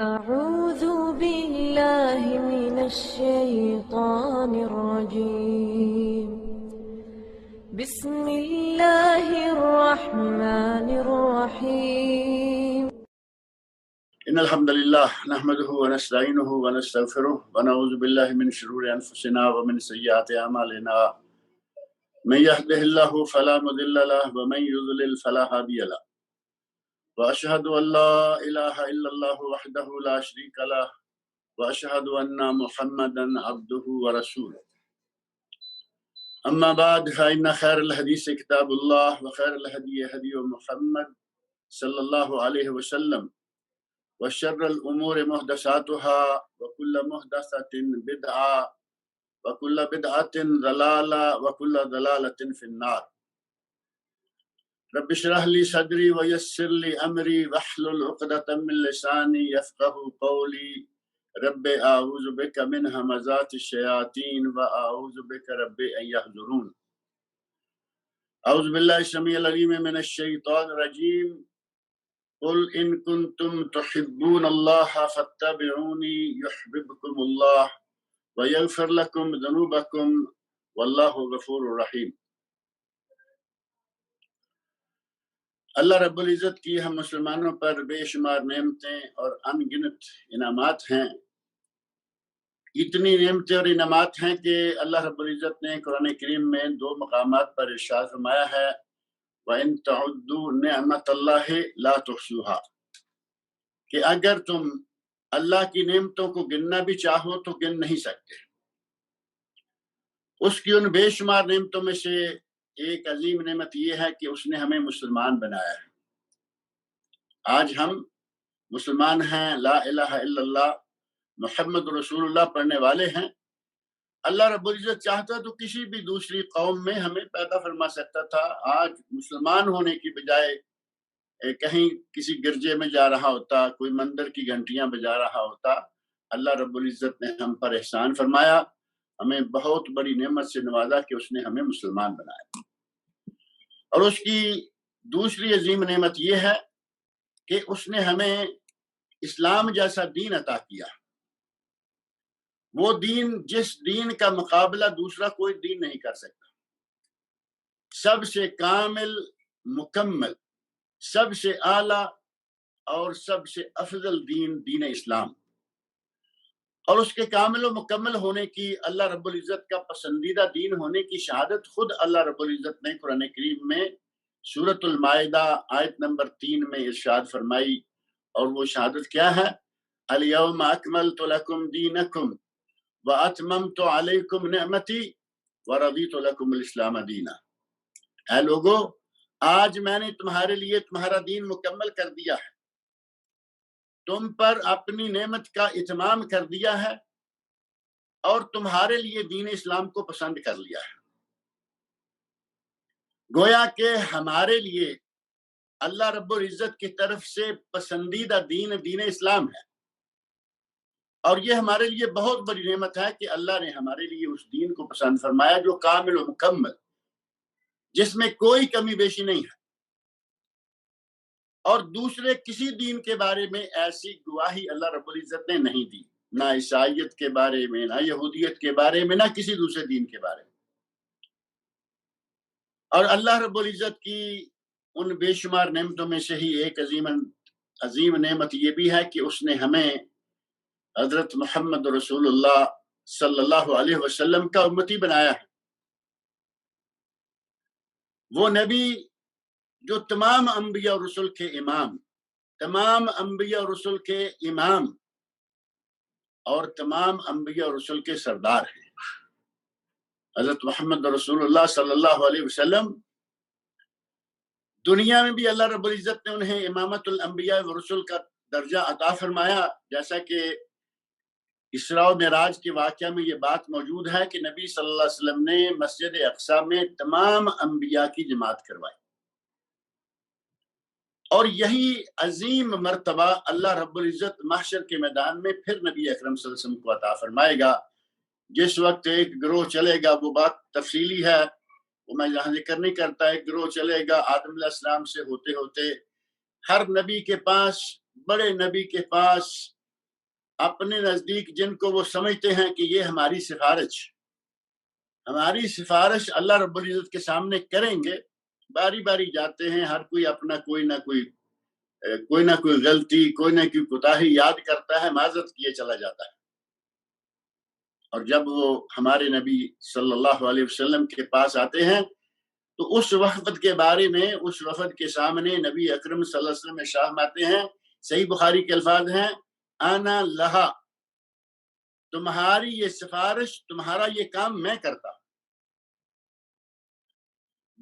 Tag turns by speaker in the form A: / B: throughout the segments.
A: أعوذ بالله من الشيطان الرجيم بسم الله الرحمن الرحيم
B: إن الحمد لله نحمده ونستعينه ونستغفره ونعوذ بالله من شرور أنفسنا ومن سيئات أعمالنا من يهده الله فلا مضل له ومن يضلل فلا هادي له وأشهد أن لا إله إلا الله وحده لا شريك له وأشهد أن محمدا عبده ورسوله أما بعد فإن خير الحديث كتاب الله وخير الهدي هدي محمد صلى الله عليه وسلم وشر الأمور محدثاتها وكل محدثة بدعة وكل بدعة ضلالة وكل ضلالة في النار رب اشرح لي صدري ويسر لي أمري واحلل عقدة من لساني يفقه قولي رب أعوذ بك من همزات الشياطين وأعوذ بك رب أن يحضرون أعوذ بالله السميع العليم من الشيطان الرجيم قل إن كنتم تحبون الله فاتبعوني يحببكم الله ويغفر لكم ذنوبكم والله غفور رحيم۔ اللہ رب العزت کی ہم مسلمانوں پر بے شمار نعمتیں اور ان گنت انعامات ہیں۔ اتنی نعمتیں اور انعامات ہیں کہ اللہ رب العزت نے قرآن کریم میں 2 مقامات پر ارشاد فرمایا ہے وَإِن تَعُدُّوا نِعْمَةَ اللَّهِ لَا تُحْصُوهَا، کہ اگر تم اللہ کی نعمتوں کو گننا بھی چاہو تو گن نہیں سکتے۔ اس کی ان بے شمار نعمتوں میں سے ایک عظیم نعمت یہ ہے کہ اس نے ہمیں مسلمان بنایا ہے۔ آج ہم مسلمان ہیں، لا الہ الا اللہ محمد رسول اللہ پڑھنے والے ہیں۔ اللہ رب العزت چاہتا تو کسی بھی دوسری قوم میں ہمیں پیدا فرما سکتا تھا۔ آج مسلمان ہونے کی بجائے کہیں کسی گرجے میں جا رہا ہوتا، کوئی مندر کی گھنٹیاں بجا رہا ہوتا۔ اللہ رب العزت نے ہم پر احسان فرمایا، ہمیں بہت بڑی نعمت سے نوازا کہ اس نے ہمیں مسلمان بنایا۔ اور اس کی دوسری عظیم نعمت یہ ہے کہ اس نے ہمیں اسلام جیسا دین عطا کیا، وہ دین جس دین کا مقابلہ دوسرا کوئی دین نہیں کر سکتا۔ سب سے کامل، مکمل، سب سے اعلیٰ اور سب سے افضل دین دین اسلام، اور اس کے کامل و مکمل ہونے کی، اللہ رب العزت کا پسندیدہ دین ہونے کی شہادت خود اللہ رب العزت نے قرآن کریم میں سورۃ المائدہ آیت نمبر 3 میں ارشاد فرمائی، اور وہ شہادت کیا ہے؟ الیوم اکملت لکم دینکم واتممت علیکم نعمتی ورضیت لکم الاسلام دینا۔ اے لوگو، آج میں نے تمہارے لیے تمہارا دین مکمل کر دیا ہے، تم پر اپنی نعمت کا اتمام کر دیا ہے، اور تمہارے لیے دین اسلام کو پسند کر لیا ہے۔ گویا کہ ہمارے لیے اللہ رب العزت کی طرف سے پسندیدہ دین دین اسلام ہے، اور یہ ہمارے لیے بہت بڑی نعمت ہے کہ اللہ نے ہمارے لیے اس دین کو پسند فرمایا جو کامل و مکمل، جس میں کوئی کمی بیشی نہیں ہے۔ اور دوسرے کسی دین کے بارے میں ایسی گواہی اللہ رب العزت نے نہیں دی، نہ عیسائیت کے بارے میں، نہ یہودیت کے بارے میں، نہ کسی دوسرے دین کے بارے میں۔ اور اللہ رب العزت کی ان بے شمار نعمتوں میں سے ہی ایک عظیم نعمت یہ بھی ہے کہ اس نے ہمیں حضرت محمد رسول اللہ صلی اللہ علیہ وسلم کا امتی بنایا ہے۔ وہ نبی جو تمام انبیاء اور رسل کے امام، تمام انبیاء اور رسل کے امام اور تمام انبیاء اور رسل کے سردار ہیں۔ حضرت محمد رسول اللہ صلی اللہ علیہ وسلم دنیا میں بھی اللہ رب العزت نے انہیں امامت الانبیاء و رسل کا درجہ عطا فرمایا، جیسا کہ اسراء و معراج کے واقعہ میں یہ بات موجود ہے کہ نبی صلی اللہ علیہ وسلم نے مسجد اقصیٰ میں تمام انبیاء کی جماعت کروائی، اور یہی عظیم مرتبہ اللہ رب العزت محشر کے میدان میں پھر نبی اکرم صلی اللہ علیہ وسلم کو عطا فرمائے گا۔ جس وقت ایک گروہ چلے گا، وہ بات تفصیلی ہے، وہ میں یہاں ذکر نہیں کرتا۔ ایک گروہ چلے گا آدم علیہ السلام سے ہوتے ہوتے ہر نبی کے پاس، بڑے نبی کے پاس اپنے نزدیک جن کو وہ سمجھتے ہیں کہ یہ ہماری سفارش اللہ رب العزت کے سامنے کریں گے، باری باری جاتے ہیں، ہر کوئی اپنا کوئی نہ کوئی غلطی، کوئی نہ کوئی کوتاہی یاد کرتا ہے، معذرت کیے چلا جاتا ہے۔ اور جب وہ ہمارے نبی صلی اللہ علیہ وسلم کے پاس آتے ہیں تو اس وفد کے بارے میں، اس وفد کے سامنے نبی اکرم صلی اللہ علیہ وسلم ارشاد فرماتے ہیں، صحیح بخاری کے الفاظ ہیں، انا لہا، تمہاری یہ سفارش، تمہارا یہ کام میں کرتا ہوں۔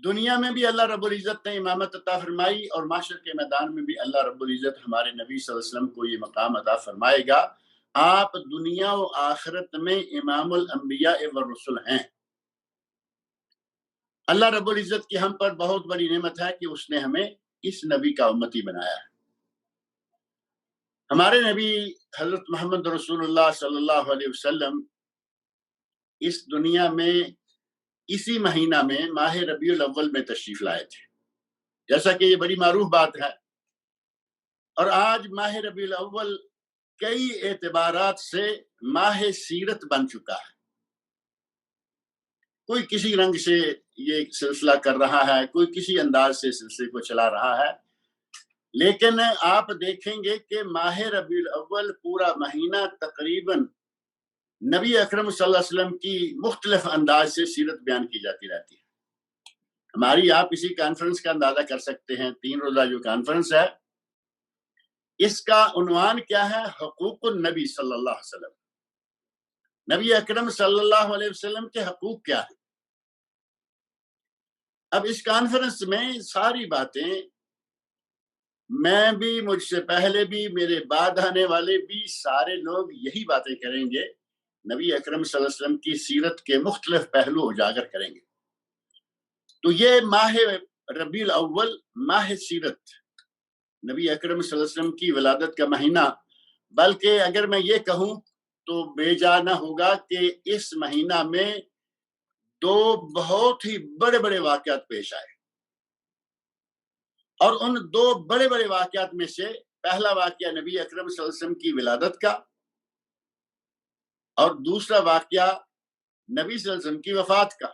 B: دنیا میں بھی اللہ رب العزت نے امامت عطا فرمائی، اور محشر کے میدان میں بھی اللہ رب العزت ہمارے نبی صلی اللہ علیہ وسلم کو یہ مقام عطا فرمائے گا، آپ دنیا و آخرت میں امام الانبیاء والرسل ہیں۔ اللہ رب العزت کی ہم پر بہت بڑی نعمت ہے کہ اس نے ہمیں اس نبی کا امتی بنایا ہے۔ ہمارے نبی حضرت محمد رسول اللہ صلی اللہ علیہ وسلم اس دنیا میں اسی مہینہ میں ماہ ربیع الاول میں تشریف لائے تھے، جیسا کہ یہ بڑی معروف بات ہے۔ اور آج ماہ ربیع الاول کئی اعتبارات سے ماہ سیرت بن چکا ہے۔ کوئی کسی رنگ سے یہ سلسلہ کر رہا ہے، کوئی کسی انداز سے سلسلے کو چلا رہا ہے، لیکن آپ دیکھیں گے کہ ماہ ربیع الاول پورا مہینہ تقریباً نبی اکرم صلی اللہ علیہ وسلم کی مختلف انداز سے سیرت بیان کی جاتی رہتی ہے۔ ہماری آپ اسی کانفرنس کا اندازہ کر سکتے ہیں، 3 روزہ جو کانفرنس ہے، اس کا عنوان کیا ہے؟ حقوق النبی صلی اللہ علیہ وسلم۔ نبی اکرم صلی اللہ علیہ وسلم کے حقوق کیا ہیں؟ اب اس کانفرنس میں ساری باتیں، میں بھی، مجھ سے پہلے بھی، میرے بعد آنے والے بھی، سارے لوگ یہی باتیں کریں گے، نبی اکرم صلی اللہ علیہ وسلم کی سیرت کے مختلف پہلو اجاگر کریں گے۔ تو یہ ماہ ربیع الاول، ماہ سیرت، نبی اکرم صلی اللہ علیہ وسلم کی ولادت کا مہینہ، بلکہ اگر میں یہ کہوں تو بے جا نہ ہوگا کہ اس مہینہ میں 2 بہت ہی بڑے بڑے واقعات پیش آئے، اور ان 2 بڑے بڑے واقعات میں سے پہلا واقعہ نبی اکرم صلی اللہ علیہ وسلم کی ولادت کا، اور دوسرا واقعہ نبی صلی اللہ علیہ وسلم کی وفات کا۔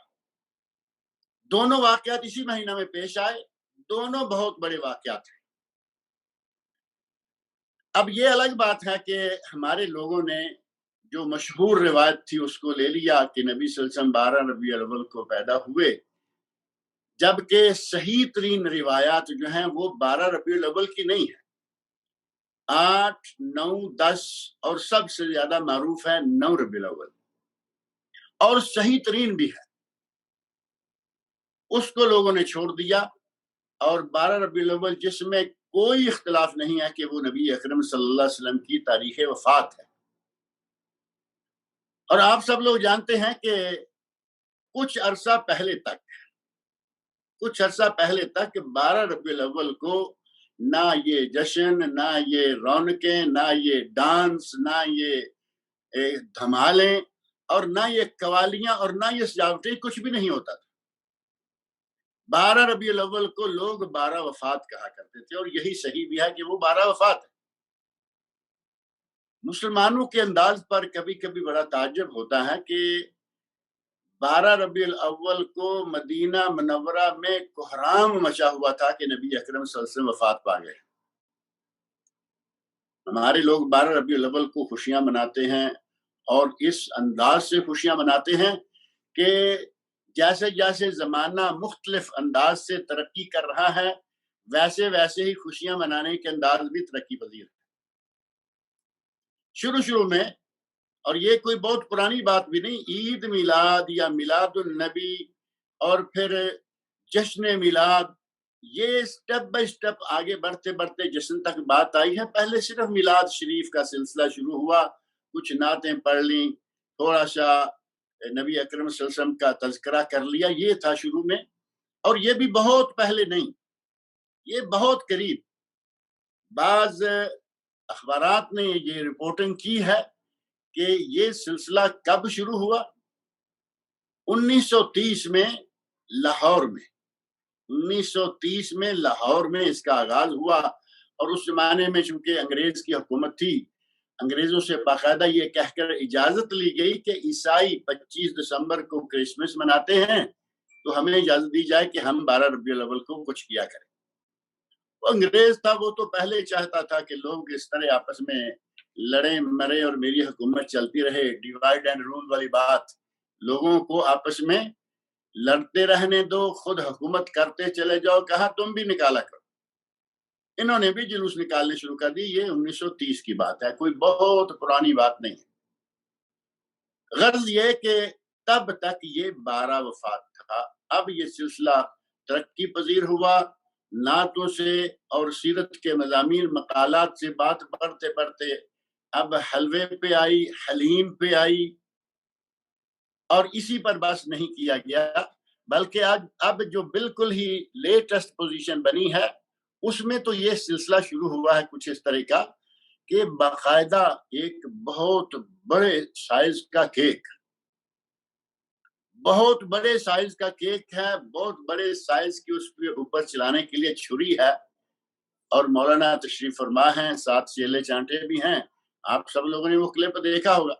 B: دونوں واقعات اسی مہینہ میں پیش آئے، دونوں بہت بڑے واقعات ہیں۔ اب یہ الگ بات ہے کہ ہمارے لوگوں نے جو مشہور روایت تھی اس کو لے لیا کہ نبی صلی اللہ علیہ وسلم 12 ربیع الاول کو پیدا ہوئے، جبکہ صحیح ترین روایات جو ہیں وہ 12 ربیع الاول کی نہیں ہے، 8، 9، 10 اور سب سے زیادہ معروف ہے 9 ربیع الاول، اور صحیح ترین بھی ہے، اس کو لوگوں نے چھوڑ دیا، اور 12 ربیع الاول جس میں کوئی اختلاف نہیں ہے کہ وہ نبی اکرم صلی اللہ علیہ وسلم کی تاریخ وفات ہے۔ اور آپ سب لوگ جانتے ہیں کہ کچھ عرصہ پہلے تک 12 ربیع الاول کو نہ یہ جشن، نہ یہ رونقیں، نہ یہ ڈانس، نہ یہ دھمالیں، اور نہ یہ قوالیاں، اور نہ یہ سجاوٹیں، کچھ بھی نہیں ہوتا تھا۔ 12 ربیع الاول کو لوگ 12 وفات کہا کرتے تھے، اور یہی صحیح بھی ہے کہ وہ 12 وفات ہے۔ مسلمانوں کے انداز پر کبھی کبھی بڑا تعجب ہوتا ہے کہ 12 ربیع الاول کو مدینہ منورہ میں کوہرام مچا ہوا تھا کہ نبی اکرم صلی اللہ علیہ وسلم وفات پا گئے۔ ہمارے لوگ 12 ربیع الاول کو خوشیاں مناتے ہیں، اور اس انداز سے خوشیاں مناتے ہیں کہ جیسے جیسے زمانہ مختلف انداز سے ترقی کر رہا ہے، ویسے ویسے ہی خوشیاں منانے کے انداز بھی ترقی پذیر ہے۔ شروع میں، اور یہ کوئی بہت پرانی بات بھی نہیں، عید میلاد یا میلاد النبی اور پھر جشن میلاد، یہ سٹیپ بائی سٹیپ آگے بڑھتے بڑھتے جشن تک بات آئی ہے۔ پہلے صرف میلاد شریف کا سلسلہ شروع ہوا، کچھ نعتیں پڑھ لیں، تھوڑا سا نبی اکرم صلی اللہ علیہ وسلم کا تذکرہ کر لیا، یہ تھا شروع میں، اور یہ بھی بہت پہلے نہیں، یہ بہت قریب۔ بعض اخبارات نے یہ رپورٹنگ کی ہے کہ یہ سلسلہ کب شروع ہوا؟ 1930 میں لاہور میں، 1930 میں لاہور میں اس کا آغاز ہوا، اور اس زمانے میں چونکہ انگریز کی حکومت تھی، انگریزوں سے باقاعدہ یہ کہہ کر اجازت لی گئی کہ عیسائی 25 دسمبر کو کرسمس مناتے ہیں تو ہمیں اجازت دی جائے کہ ہم 12 ربیع الاول کو کچھ کیا کریں۔ وہ انگریز تھا، وہ تو پہلے ہی چاہتا تھا کہ لوگ اس طرح آپس میں لڑیں مرے اور میری حکومت چلتی رہے، ڈیوائڈ اینڈ رول والی بات، لوگوں کو آپس میں لڑتے رہنے دو، خود حکومت کرتے چلے جاؤ، کہا تم بھی نکالا کرو۔ انہوں نے بھی جلوس نکالنے شروع کر دی۔ یہ 1930 کی بات ہے، کوئی بہت پرانی بات نہیں ہے۔ غرض یہ کہ تب تک یہ 12 وفات تھا۔ اب یہ سلسلہ ترقی پذیر ہوا، نعتوں سے اور سیرت کے مضامین مقالات سے بات بڑھتے بڑھتے اب حلوے پہ آئی، حلیم پہ آئی، اور اسی پر بس نہیں کیا گیا، بلکہ اب جو بالکل ہی لیٹسٹ پوزیشن بنی ہے اس میں تو یہ سلسلہ شروع ہوا ہے کچھ اس طرح کا کہ باقاعدہ ایک بہت بڑے سائز کا کیک، بہت بڑے سائز کا کیک ہے، بہت بڑے سائز کی اس کے اوپر چلانے کے لیے چھری ہے، اور مولانا تشریف فرما ہیں، ساتھ چیلے چانٹے بھی ہیں۔ آپ سب لوگوں نے وہ کلپ دیکھا ہوگا۔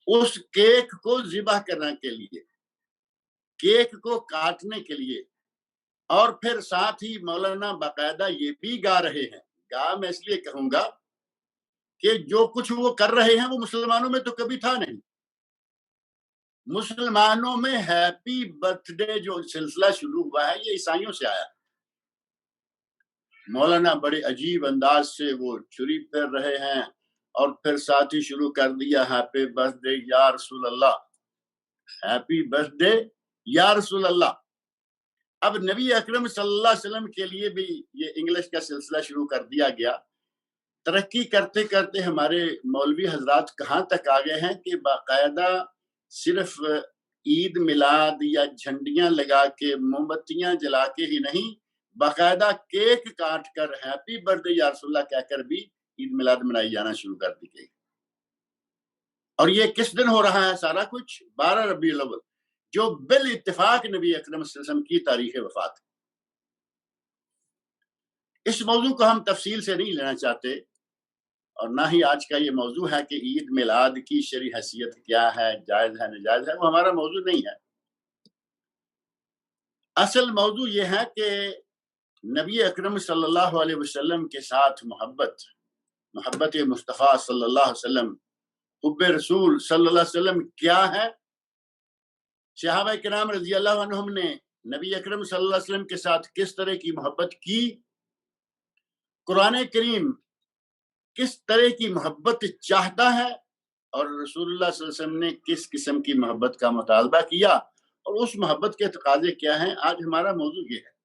B: اس کیک کو ذبح کرنے کے لیے، کیک کو کاٹنے کے لیے، اور پھر ساتھ ہی مولانا باقاعدہ یہ بھی گا رہے ہیں، گا میں اس لیے کہوں گا کہ جو کچھ وہ کر رہے ہیں وہ مسلمانوں میں تو کبھی تھا نہیں۔ مسلمانوں میں ہیپی برتھ ڈے جو سلسلہ شروع ہوا ہے یہ عیسائیوں سے آیا۔ مولانا بڑے عجیب انداز سے وہ چھری پھیر رہے ہیں اور پھر ساتھ ہی شروع کر دیا ہیپی برتھ ڈے یا رسول اللہ، ہیپی برتھ ڈے یا رسول اللہ۔ اب نبی اکرم صلی اللہ علیہ وسلم کے لیے بھی یہ انگلش کا سلسلہ شروع کر دیا گیا۔ ترقی کرتے کرتے ہمارے مولوی حضرات کہاں تک آ گئے ہیں کہ باقاعدہ صرف عید میلاد یا جھنڈیاں لگا کے موم بتیاں جلا کے ہی نہیں، باقاعدہ کیک کاٹ کر ہیپی برتھ ڈے یا رسول اللہ کہہ کر بھی عید میلاد منائی جانا شروع کر دی گئی۔ اور یہ کس دن ہو رہا ہے سارا کچھ؟ 12 ربیع الاول، جو بالاتفاق نبی اکرم صلی اللہ علیہ وسلم کی تاریخ وفات۔ اس موضوع کو ہم تفصیل سے نہیں لینا چاہتے، اور نہ ہی آج کا یہ موضوع ہے کہ عید میلاد کی شرعی حیثیت کیا ہے، جائز ہے ناجائز ہے، وہ ہمارا موضوع نہیں ہے۔ اصل موضوع یہ ہے کہ نبی اکرم صلی اللہ علیہ وسلم کے ساتھ محبت مصطفیٰ صلی اللہ علیہ وسلم، حب رسول صلی اللہ علیہ وسلم کیا ہے۔ صحابہ کرام رضی اللہ عنہم نے نبی اکرم صلی اللہ علیہ وسلم کے ساتھ کس طرح کی محبت کی، قرآن کریم کس طرح کی محبت چاہتا ہے، اور رسول اللہ صلی اللہ علیہ وسلم نے کس قسم کی محبت کا مطالبہ کیا، اور اس محبت کے تقاضے کیا ہیں، آج ہمارا موضوع یہ ہے۔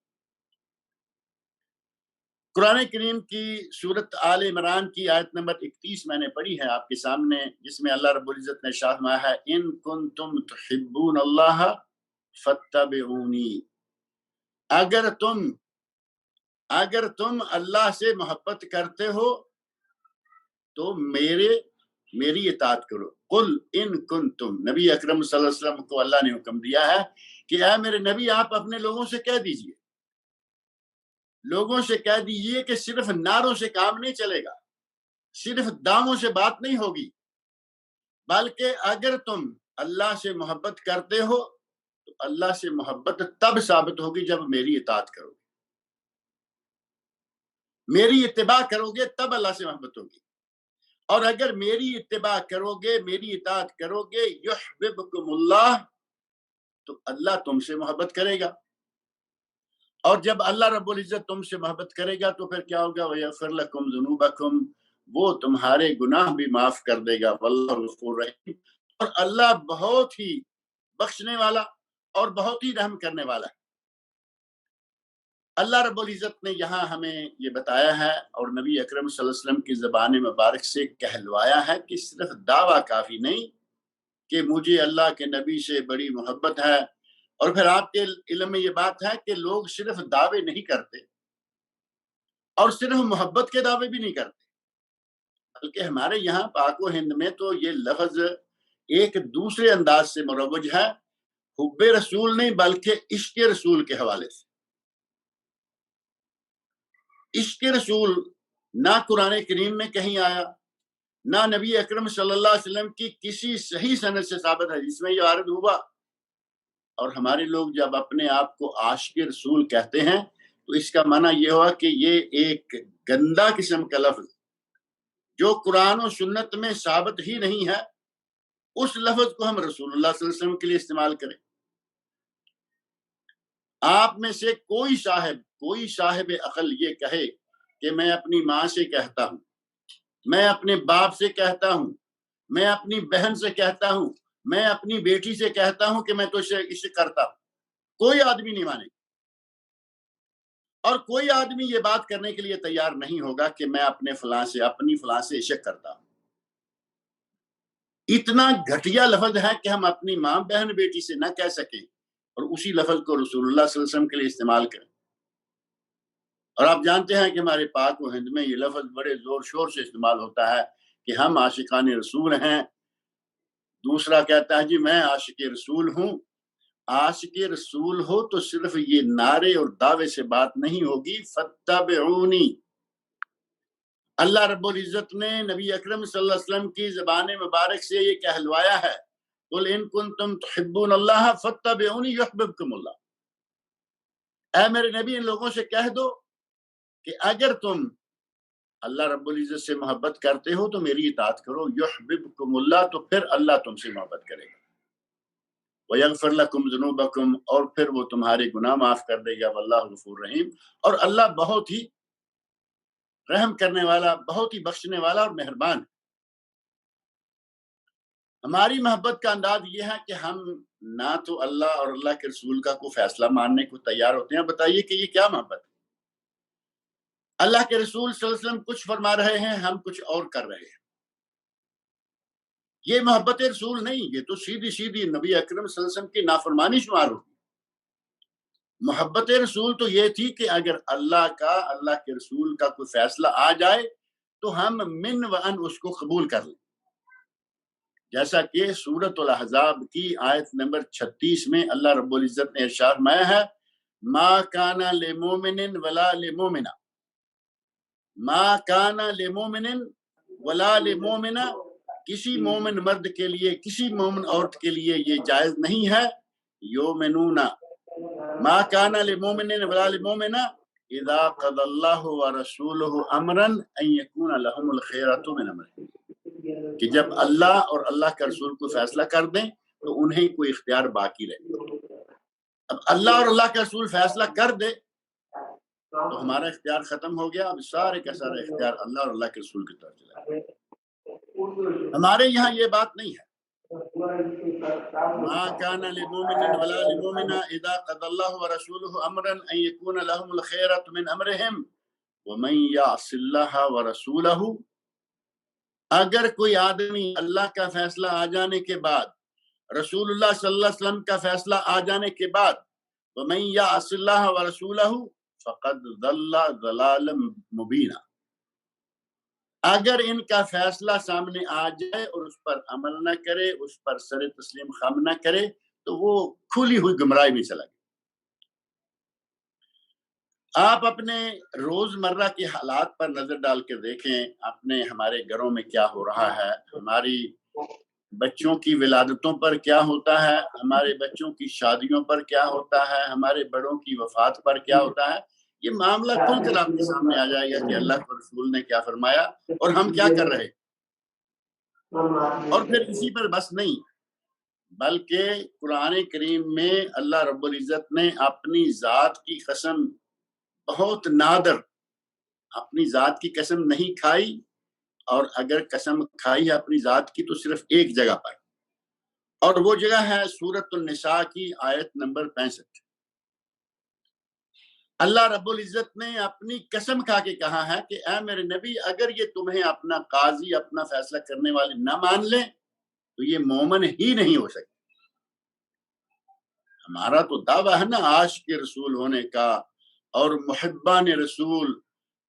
B: قرآن کریم کی سورت آل عمران کی آیت نمبر 31 میں نے پڑھی ہے آپ کے سامنے، جس میں اللہ رب العزت نے ارشاد فرمایا ہے ان کنتم تحبون اللہ فاتبعونی، اگر تم اللہ سے محبت کرتے ہو تو میری اطاعت کرو۔ قل ان کنتم، نبی اکرم صلی اللہ علیہ وسلم کو اللہ نے حکم دیا ہے کہ اے میرے نبی آپ اپنے لوگوں سے کہہ دیجئے، لوگوں سے کہہ دیجئے کہ صرف نعروں سے کام نہیں چلے گا، صرف دعووں سے بات نہیں ہوگی، بلکہ اگر تم اللہ سے محبت کرتے ہو تو اللہ سے محبت تب ثابت ہوگی جب میری اطاعت کرو گے، میری اتباع کرو گے تب اللہ سے محبت ہوگی، اور اگر میری اتباع کرو گے، میری اطاعت کرو گے، یحببکم اللہ، تو اللہ تم سے محبت کرے گا، اور جب اللہ رب العزت تم سے محبت کرے گا تو پھر کیا ہوگا؟ وَيَغْفِرْ لَكُمْ ذُنُوبَكُمْ، وہ تمہارے گناہ بھی معاف کر دے گا، وَاللَّهُ غَفُورٌ رَحِيمٌ، اور اللہ بہت ہی بخشنے والا اور بہت ہی رحم کرنے والا ہے۔ اللہ رب العزت نے یہاں ہمیں یہ بتایا ہے اور نبی اکرم صلی اللہ علیہ وسلم کی زبان مبارک سے کہلوایا ہے کہ صرف دعویٰ کافی نہیں کہ مجھے اللہ کے نبی سے بڑی محبت ہے، اور پھر آپ کے علم میں یہ بات ہے کہ لوگ صرف دعوے نہیں کرتے اور صرف محبت کے دعوے بھی نہیں کرتے، بلکہ ہمارے یہاں پاک و ہند میں تو یہ لفظ ایک دوسرے انداز سے مروج ہے، حب رسول نہیں بلکہ عشق رسول کے حوالے سے۔ عشق رسول نہ قرآن کریم میں کہیں آیا، نہ نبی اکرم صلی اللہ علیہ وسلم کی کسی صحیح سند سے ثابت ہے جس میں یہ وارد ہوا۔ اور ہمارے لوگ جب اپنے آپ کو عاشق رسول کہتے ہیں تو اس کا معنی یہ ہوا کہ یہ ایک گندا قسم کا لفظ جو قرآن و سنت میں ثابت ہی نہیں ہے، اس لفظ کو ہم رسول اللہ صلی اللہ علیہ وسلم کے لیے استعمال کریں۔ آپ میں سے کوئی صاحب عقل یہ کہے کہ میں اپنی ماں سے کہتا ہوں، میں اپنے باپ سے کہتا ہوں، میں اپنی بہن سے کہتا ہوں، میں اپنی بیٹی سے کہتا ہوں کہ میں تو اسے کرتا ہوں، کوئی آدمی نہیں مانے گا۔ اور کوئی آدمی یہ بات کرنے کے لیے تیار نہیں ہوگا کہ میں اپنی فلاں سے عشق کرتا ہوں۔ اتنا گھٹیا لفظ ہے کہ ہم اپنی ماں بہن بیٹی سے نہ کہہ سکیں اور اسی لفظ کو رسول اللہ صلی اللہ علیہ وسلم کے لیے استعمال کریں۔ اور آپ جانتے ہیں کہ ہمارے پاک و ہند میں یہ لفظ بڑے زور شور سے استعمال ہوتا ہے کہ ہم عاشقان رسول ہیں۔ دوسرا کہتا ہے جی میں عاشق رسول ہوں۔ عاشق رسول ہو تو صرف یہ نعرے اور دعوے سے بات نہیں ہوگی، فاتبعونی۔ اللہ رب العزت نے نبی اکرم صلی اللہ علیہ وسلم کی زبان مبارک سے یہ کہلوایا ہے، قل ان کنتم تحبون اللہ فاتبعونی یحببکم اللہ۔ اے میرے نبی ان لوگوں سے کہہ دو کہ اگر تم اللہ رب العزت سے محبت کرتے ہو تو میری اطاعت کرو، یحببکم اللہ، تو پھر اللہ تم سے محبت کرے گا، وَيَغْفِرْ لَكُمْ ذُنُوبَكُمْ، اور پھر وہ تمہارے گناہ معاف کر دے گا، واللہ غفور رحیم، اور اللہ بہت ہی رحم کرنے والا، بہت ہی بخشنے والا اور مہربان ہے۔ ہماری محبت کا انداز یہ ہے کہ ہم نہ تو اللہ اور اللہ کے رسول کا کوئی فیصلہ ماننے کو تیار ہوتے ہیں۔ بتائیے کہ یہ کیا محبت ہے؟ اللہ کے رسول صلی اللہ علیہ وسلم کچھ فرما رہے ہیں، ہم کچھ اور کر رہے ہیں۔ یہ محبت رسول نہیں، یہ تو سیدھی سیدھی نبی اکرم صلی اللہ علیہ وسلم کی نافرمانی شمار ہوگی۔ محبت رسول تو یہ تھی کہ اگر اللہ کے رسول کا کوئی فیصلہ آ جائے تو ہم من و ان اس کو قبول کر لیں، جیسا کہ سورۃ الاحزاب کی آیت نمبر 36 میں اللہ رب العزت نے ارشاد فرمایا ہے، ما کان لمؤمن ولا لمؤمنہ، ما کان لمؤمن ولا لمؤمنہ، کسی مومن مرد کے لیے کسی مومن عورت کے لیے یہ جائز نہیں ہے، یؤمنون ما کان لمؤمن ولا لمؤمنہ اذا قضى الله ورسوله امرا ان يكون لهم الخيرۃ من امرهم، کہ جب اللہ اور اللہ کا رسول کو فیصلہ کر دیں تو انہیں کوئی اختیار باقی رہے۔ اب اللہ اور اللہ کا رسول فیصلہ کر دے تو ہمارا اختیار ختم ہو گیا، اب سارے کا سارا اختیار اللہ اور اللہ کے رسول کی طرف چلا گیا۔ ہمارے یہاں یہ بات نہیں ہے، ما كان لمؤمن ولا لمؤمنة اذا قضى الله ورسوله امرا ان يكون لهم الخيرة من امرهم ومن يعص الله ورسوله، اگر کوئی آدمی اللہ کا فیصلہ آ جانے کے بعد، رسول اللہ صلی اللہ علیہ وسلم کا فیصلہ آ جانے کے بعد، ومن يعص الله ورسوله فقد ضل ضلالا مبینا، اگر ان کا فیصلہ سامنے آ جائے اور اس پر عمل نہ کرے، اس پر سر تسلیم خم نہ کرے، تو وہ کھلی ہوئی گمراہی میں چلا گیا۔ آپ اپنے روزمرہ کے حالات پر نظر ڈال کے دیکھیں، ہمارے گھروں میں کیا ہو رہا ہے، ہماری بچوں کی ولادتوں پر کیا ہوتا ہے، ہمارے بچوں کی شادیوں پر کیا ہوتا ہے، ہمارے بڑوں کی وفات پر کیا ہوتا ہے۔ یہ معاملہ کھل کر آپ کے سامنے آ جائے گا کہ اللہ کے رسول نے کیا فرمایا اور ہم کیا کر رہے۔ اور پھر اسی پر بس نہیں، بلکہ قرآن کریم میں اللہ رب العزت نے اپنی ذات کی قسم بہت نادر، اپنی ذات کی قسم نہیں کھائی، اور اگر قسم کھائی ہے اپنی ذات کی تو صرف ایک جگہ پر، اور وہ جگہ ہے سورۃ النساء کی آیت نمبر 65۔ اللہ رب العزت نے اپنی قسم کھا کے کہا ہے کہ اے میرے نبی اگر یہ تمہیں اپنا قاضی، اپنا فیصلہ کرنے والے نہ مان لیں تو یہ مومن ہی نہیں ہو سکتے۔ ہمارا تو دعویٰ ہے نا عاشق رسول ہونے کا، اور محبان رسول،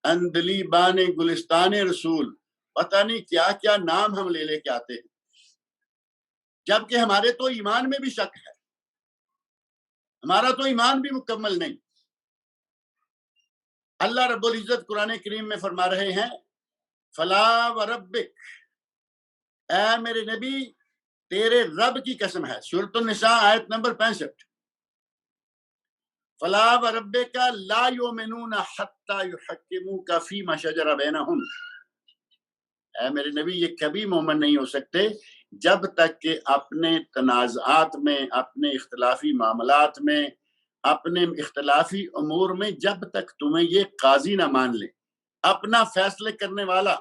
B: اندلیبان گلستان رسول، پتہ نہیں کیا کیا نام ہم لے کے آتے ہیں، جبکہ ہمارے تو ایمان میں بھی شک ہے، ہمارا تو ایمان بھی مکمل نہیں۔ اللہ رب العزت قرآن کریم میں فرما رہے ہیں، فلا وربک، اے میرے نبی تیرے رب کی قسم ہے، سورۃ النساء آیت نمبر 65، فلا وربک لا یؤمنون حتی یحکموک فیما شجر بینہم، اے میرے نبی یہ کبھی مومن نہیں ہو سکتے جب تک کہ اپنے تنازعات میں، اپنے اختلافی معاملات میں، اپنے اختلافی امور میں جب تک تمہیں یہ قاضی نہ مان لے، اپنا فیصلے کرنے والا،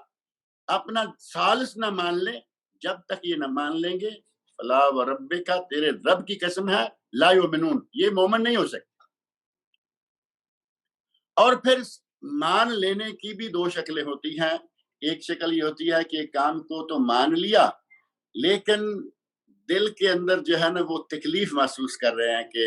B: اپنا ثالث نہ مان لے، جب تک یہ نہ مان لیں گے، فلا وربک تیرے رب کی قسم ہے لا یؤمنون، یہ مومن نہیں ہو سکتے۔ اور پھر مان لینے کی بھی دو شکلیں ہوتی ہیں، ایک شکل یہ ہوتی ہے کہ کام کو تو مان لیا لیکن دل کے اندر جو ہے نا وہ تکلیف محسوس کر رہے ہیں کہ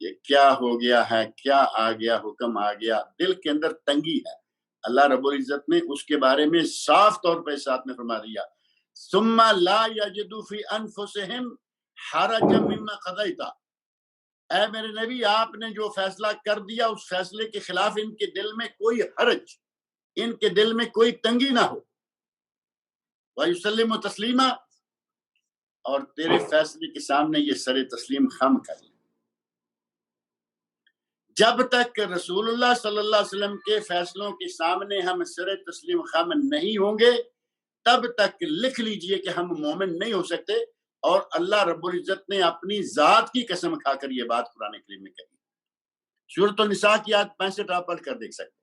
B: یہ کیا ہو گیا ہے، کیا آ گیا، حکم آ گیا، دل کے اندر تنگی ہے۔ اللہ رب العزت نے اس کے بارے میں صاف طور پہ ساتھ میں فرما دیا، ثم لا یجدوا فی انفسہم حرجا مما قضیت، اے میرے نبی آپ نے جو فیصلہ کر دیا اس فیصلے کے خلاف ان کے دل میں کوئی حرج، ان کے دل میں کوئی تنگی نہ ہو، وَيُسَلِّمُ تسلیما، اور تیرے فیصلے کے سامنے یہ سر تسلیم خم کر لیں۔ جب تک رسول اللہ صلی اللہ علیہ وسلم کے فیصلوں کے سامنے ہم سر تسلیم خم نہیں ہوں گے تب تک لکھ لیجئے کہ ہم مومن نہیں ہو سکتے، اور اللہ رب العزت نے اپنی ذات کی قسم کھا کر یہ بات قرآن کریم میں کہی۔ سورۃ النساء کی آیت 65 آپ پڑھ کر دیکھ سکتے ہیں۔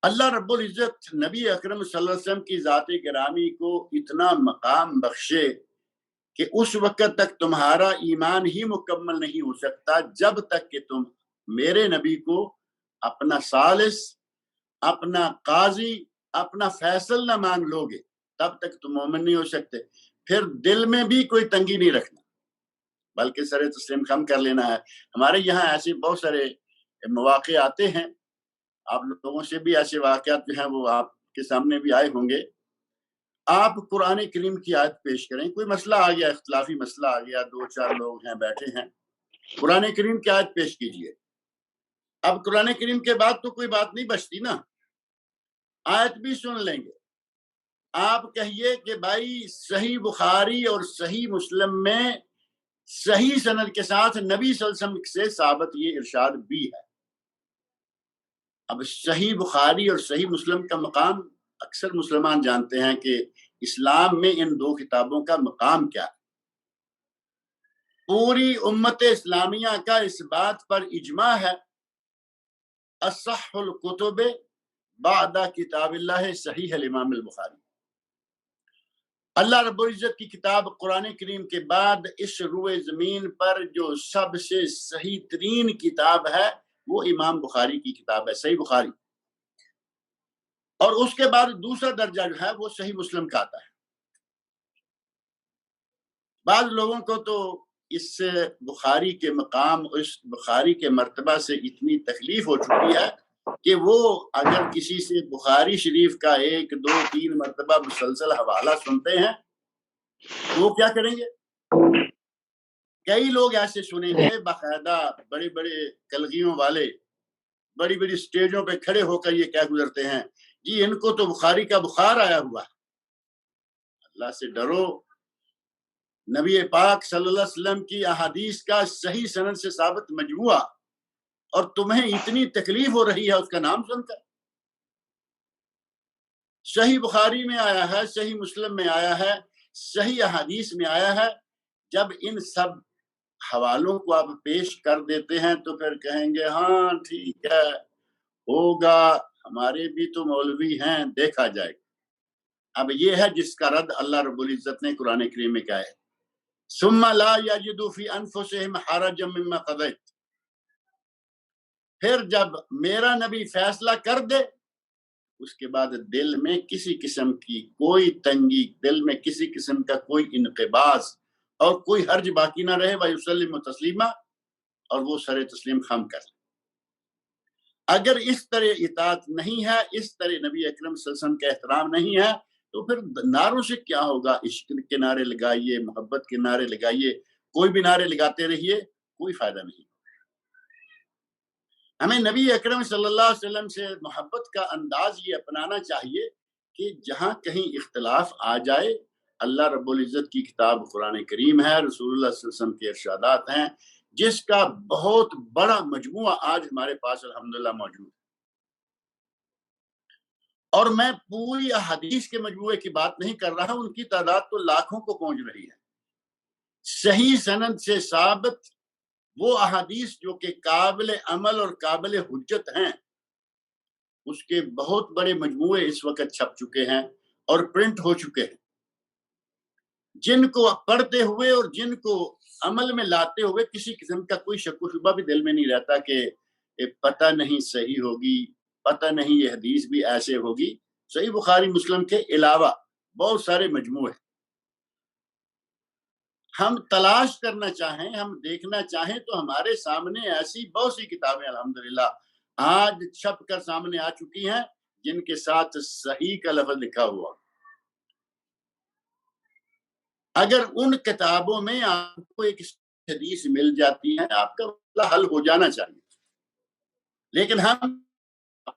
B: اللہ رب العزت نبی اکرم صلی اللہ علیہ وسلم کی ذات گرامی کو اتنا مقام بخشے کہ اس وقت تک تمہارا ایمان ہی مکمل نہیں ہو سکتا جب تک کہ تم میرے نبی کو اپنا ثالث، اپنا قاضی، اپنا فیصل نہ مان لو گے، تب تک تم مومن نہیں ہو سکتے۔ پھر دل میں بھی کوئی تنگی نہیں رکھنا بلکہ سر تسلیم خم کر لینا ہے۔ ہمارے یہاں ایسے بہت سارے مواقع آتے ہیں، آپ لوگوں سے بھی ایسے واقعات جو ہیں وہ آپ کے سامنے بھی آئے ہوں گے۔ آپ قرآن کریم کی آیت پیش کریں، کوئی مسئلہ آ گیا، اختلافی مسئلہ آ گیا، دو چار لوگ ہیں بیٹھے ہیں، قرآن کریم کی آیت پیش کیجئے۔ اب قرآن کریم کے بعد تو کوئی بات نہیں بچتی نا، آیت بھی سن لیں گے۔ آپ کہیے کہ بھائی صحیح بخاری اور صحیح مسلم میں صحیح سند کے ساتھ نبی صلی اللہ علیہ وسلم سے ثابت یہ ارشاد بھی ہے۔ اب صحیح بخاری اور صحیح مسلم کا مقام اکثر مسلمان جانتے ہیں کہ اسلام میں ان دو کتابوں کا مقام کیا ہے۔ پوری امت اسلامیہ کا اس بات پر اجماع ہے، اصح الکتب بعد کتاب اللہ صحیح الامام البخاری، اللہ رب العزت کی کتاب قرآن کریم کے بعد اس روئے زمین پر جو سب سے صحیح ترین کتاب ہے وہ امام بخاری کی کتاب ہے، صحیح بخاری، اور اس کے بعد دوسرا درجہ جو ہے وہ صحیح مسلم کا آتا ہے۔ بعض لوگوں کو تو اس بخاری کے مقام، اس بخاری کے مرتبہ سے اتنی تکلیف ہو چکی ہے کہ وہ اگر کسی سے بخاری شریف کا 1 2 3 مرتبہ مسلسل حوالہ سنتے ہیں تو وہ کیا کریں گے؟ کئی لوگ ایسے سنیں گے باقاعدہ بڑے بڑے کلغیوں والے بڑی بڑی سٹیجوں پہ کھڑے ہو کر یہ کیا گزرتے ہیں، جی ان کو تو بخاری کا بخار آیا ہوا ہے۔ اللہ سے ڈرو، نبی پاک صلی اللہ علیہ وسلم کی احادیث کا صحیح سند سے ثابت مجموعہ، اور تمہیں اتنی تکلیف ہو رہی ہے اس کا نام سن کر۔ صحیح بخاری میں آیا ہے، صحیح مسلم میں آیا ہے، صحیح احادیث میں آیا ہے۔ جب ان سب حوالوں کو آپ پیش کر دیتے ہیں تو پھر کہیں گے ہاں ٹھیک ہے ہوگا، ہمارے بھی تو مولوی ہیں، دیکھا جائے گا۔ اب یہ ہے جس کا رد اللہ رب العزت نے قرآن کریم میں کہا ہے، ثم لا یجدوا فی انفسہم حرجا مما قضیت، پھر جب میرا نبی فیصلہ کر دے اس کے بعد دل میں کسی قسم کی کوئی تنگی، دل میں کسی قسم کا کوئی انقباض اور کوئی حرج باقی نہ رہے، وَيُسَلِّمُ تسلیما، اور وہ سر تسلیم خم کر لے۔ اگر اس طرح اطاعت نہیں ہے، اس طرح نبی اکرم صلی اللہ علیہ وسلم کا احترام نہیں ہے تو پھر نعروں سے کیا ہوگا؟ عشق کے نعرے لگائیے، محبت کے نعرے لگائیے، کوئی بھی نعرے لگاتے رہیے، کوئی فائدہ نہیں۔ ہمیں نبی اکرم صلی اللہ علیہ وسلم سے محبت کا انداز یہ اپنانا چاہیے کہ جہاں کہیں اختلاف آ جائے، اللہ رب العزت کی کتاب قرآن کریم ہے، رسول اللہ صلی اللہ علیہ وسلم کے ارشادات ہیں، جس کا بہت بڑا مجموعہ آج ہمارے پاس الحمدللہ موجود ہے۔ اور میں پوری احادیث کے مجموعے کی بات نہیں کر رہا، ان کی تعداد تو لاکھوں کو پہنچ رہی ہے۔ صحیح سند سے ثابت وہ احادیث جو کہ قابل عمل اور قابل حجت ہیں، اس کے بہت بڑے مجموعے اس وقت چھپ چکے ہیں اور پرنٹ ہو چکے ہیں، جن کو پڑھتے ہوئے اور جن کو عمل میں لاتے ہوئے کسی قسم کا کوئی شک و شبہ بھی دل میں نہیں رہتا کہ پتہ نہیں صحیح ہوگی، پتہ نہیں یہ حدیث بھی ایسے ہوگی۔ صحیح بخاری مسلم کے علاوہ بہت سارے مجموعے ہم تلاش کرنا چاہیں، ہم دیکھنا چاہیں تو ہمارے سامنے ایسی بہت سی کتابیں الحمدللہ آج چھپ کر سامنے آ چکی ہیں جن کے ساتھ صحیح کا لفظ لکھا ہوا۔ اگر ان کتابوں میں آپ کو ایک حدیث مل جاتی ہے، آپ کا مسئلہ حل ہو جانا چاہیے، لیکن ہم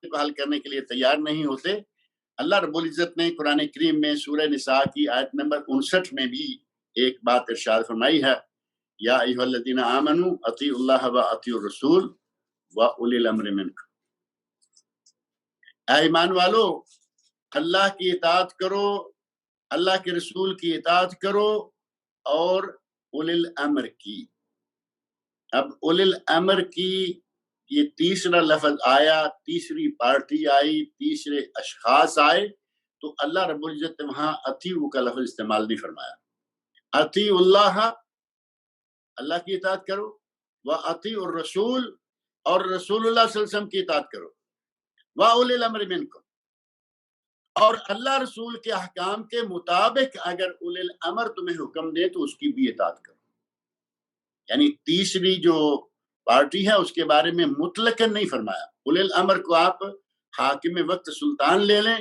B: کو حل کرنے کے لیے تیار نہیں ہوتے۔ اللہ رب العزت نے قرآن کریم میں سورہ نساء کی آیت نمبر 59 میں بھی ایک بات ارشاد فرمائی ہے، یا ایھا الذین آمنوا اطیعوا اللہ و اطیعوا الرسول و اولی الامر منکم۔ اے ایمان والو، اللہ کی اطاعت کرو، اللہ کے رسول کی اطاعت کرو اور اولی الامر کی۔ اب اولی الامر کی یہ تیسرا لفظ آیا، تیسری پارٹی آئی، تیسرے اشخاص آئے، تو اللہ رب العزت نے وہاں اطیعوا کا لفظ استعمال نہیں فرمایا۔ اطیعوا اللہ، اللہ کی اطاعت کرو، واطیعوا الرسول، اور رسول اللہ صلی اللہ علیہ وسلم کی اطاعت کرو، واولی الامر منکم، اور اللہ رسول کے احکام کے مطابق اگر اولی الامر تمہیں حکم دے تو اس کی بھی اطاعت کرو۔ یعنی تیسری جو پارٹی ہے اس کے بارے میں مطلقاً نہیں فرمایا۔ اولی الامر کو آپ حاکم وقت سلطان لے لیں،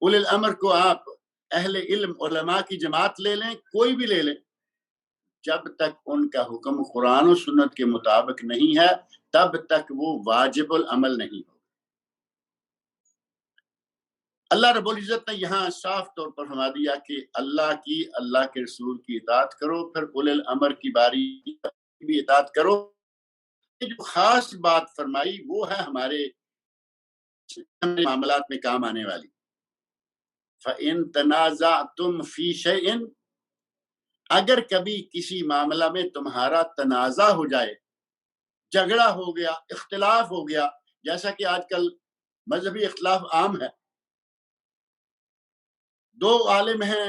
B: اولی الامر کو آپ اہل علم علماء کی جماعت لے لیں، کوئی بھی لے لیں، جب تک ان کا حکم قرآن و سنت کے مطابق نہیں ہے تب تک وہ واجب العمل نہیں ہو۔ اللہ رب العزت نے یہاں صاف طور پر فرما دیا کہ اللہ کی، اللہ کے رسول کی اطاعت کرو، پھر اولی الامر کی باری بھی اطاعت کرو۔ جو خاص بات فرمائی وہ ہے ہمارے معاملات میں کام آنے والی۔ فَإِن تَنَازَعْتُمْ فِي شَيْءٍ، اگر کبھی کسی معاملہ میں تمہارا تنازع ہو جائے، جھگڑا ہو گیا، اختلاف ہو گیا، جیسا کہ آج کل مذہبی اختلاف عام ہے، دو عالم ہیں،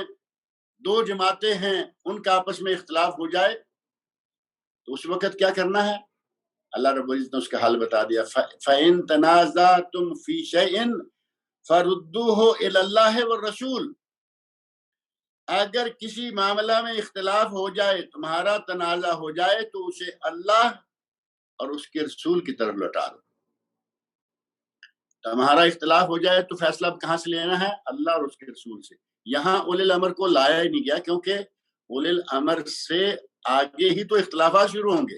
B: دو جماعتیں ہیں، ان کا آپس میں اختلاف ہو جائے تو اس وقت کیا کرنا ہے؟ اللہ رب العزت نے اس کا حل بتا دیا۔ فَإِن تَنَازَعْتُمْ فِي شَيْءٍ فَرُدُّوهُ إِلَى اللَّهِ وَالرَّسُولِ، اگر کسی معاملہ میں اختلاف ہو جائے، تمہارا تنازع ہو جائے تو اسے اللہ اور اس کے رسول کی طرف لوٹا دو۔ تمہارا اختلاف ہو جائے تو فیصلہ اب کہاں سے لینا ہے؟ اللہ اور اس کے رسول سے۔ یہاں اولی الامر کو لایا ہی نہیں گیا، کیونکہ اولی الامر سے آگے ہی تو اختلافات شروع ہوں گے۔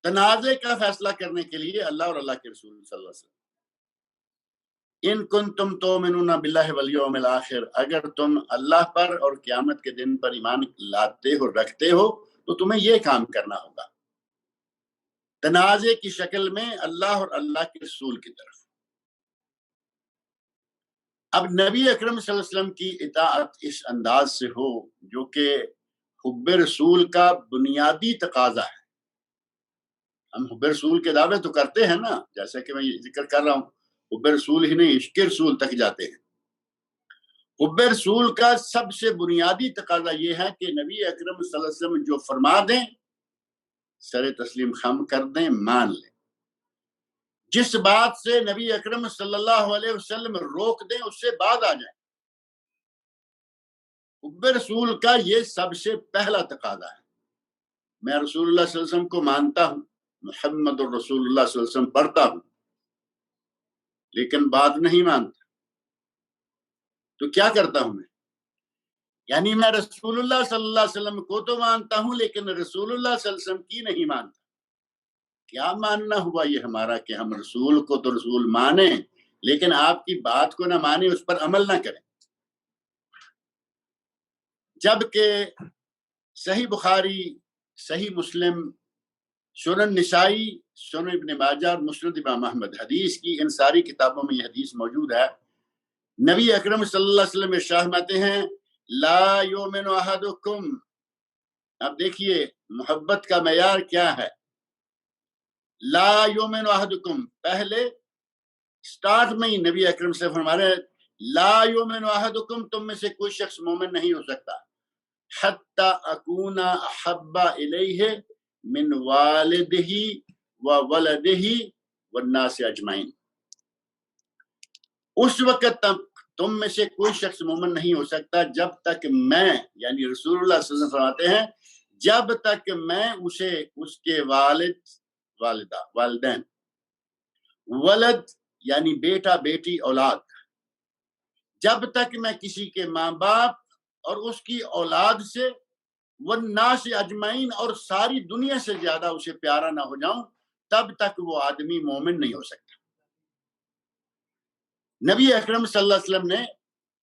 B: تنازع کا فیصلہ کرنے کے لیے اللہ اور اللہ کے رسول صلی اللہ علیہ وسلم۔ ان کنتم تؤمنون باللہ والیوم الآخر، اگر تم اللہ پر اور قیامت کے دن پر ایمان لاتے ہو، رکھتے ہو، تو تمہیں یہ کام کرنا ہوگا، تنازع کی شکل میں اللہ اور اللہ کے رسول کی طرف۔ اب نبی اکرم صلی اللہ علیہ وسلم کی اطاعت اس انداز سے ہو جو کہ حب رسول کا بنیادی تقاضا ہے۔ ہم حب رسول کے دعوے تو کرتے ہیں نا، جیسا کہ میں یہ ذکر کر رہا ہوں، حب رسول ہی نہیں، عشق رسول تک جاتے ہیں۔ حب رسول کا سب سے بنیادی تقاضا یہ ہے کہ نبی اکرم صلی اللہ علیہ وسلم جو فرما دیں سر تسلیم خم کر دیں، مان لیں۔ جس بات سے نبی اکرم صلی اللہ علیہ وسلم روک دیں اس سے بعد آ جائیں۔ حب رسول کا یہ سب سے پہلا تقاضا ہے۔ میں رسول اللہ صلی اللہ علیہ وسلم کو مانتا ہوں، محمد الرسول اللہ صلی اللہ علیہ وسلم پڑھتا ہوں، لیکن بات نہیں مانتا تو کیا کرتا ہوں میں؟ یعنی میں رسول اللہ صلی اللہ علیہ وسلم کو تو مانتا ہوں لیکن رسول اللہ صلی اللہ علیہ وسلم کی نہیں مانتا۔ کیا ماننا ہوا یہ ہمارا کہ ہم رسول کو تو رسول مانیں لیکن آپ کی بات کو نہ مانے، اس پر عمل نہ کریں. جبکہ صحیح بخاری، صحیح مسلم، سنن نسائی، سنن ابن ماجہ اور مسند امام احمد، حدیث کی ان ساری کتابوں میں یہ حدیث موجود ہے. نبی اکرم صلی اللہ علیہ وسلم ارشاد فرماتے ہیں لا یؤمن احدکم. اب دیکھیے محبت کا معیار کیا ہے. لا یؤمن احدکم، پہلے سٹارٹ میں ہی نبی اکرم سے فرما رہے ہیں لا یؤمن احدکم، تم میں سے کوئی شخص مومن نہیں ہو سکتا حتی اکون احب الیہ من والدہ و ولدہ والناس اجمعین. اس وقت تک تم میں سے کوئی شخص مومن نہیں ہو سکتا جب تک میں، یعنی رسول اللہ صلی اللہ علیہ وسلم فرماتے ہیں جب تک میں اسے اس کے والد، والدہ، والدین، ولد یعنی بیٹا بیٹی اولاد، جب تک میں کسی کے ماں باپ اور اس کی اولاد سے والناس اجمعین اور ساری دنیا سے زیادہ اسے پیارا نہ ہو جاؤں، تب تک وہ آدمی مومن نہیں ہو سکتا. نبی اکرم صلی اللہ علیہ وسلم نے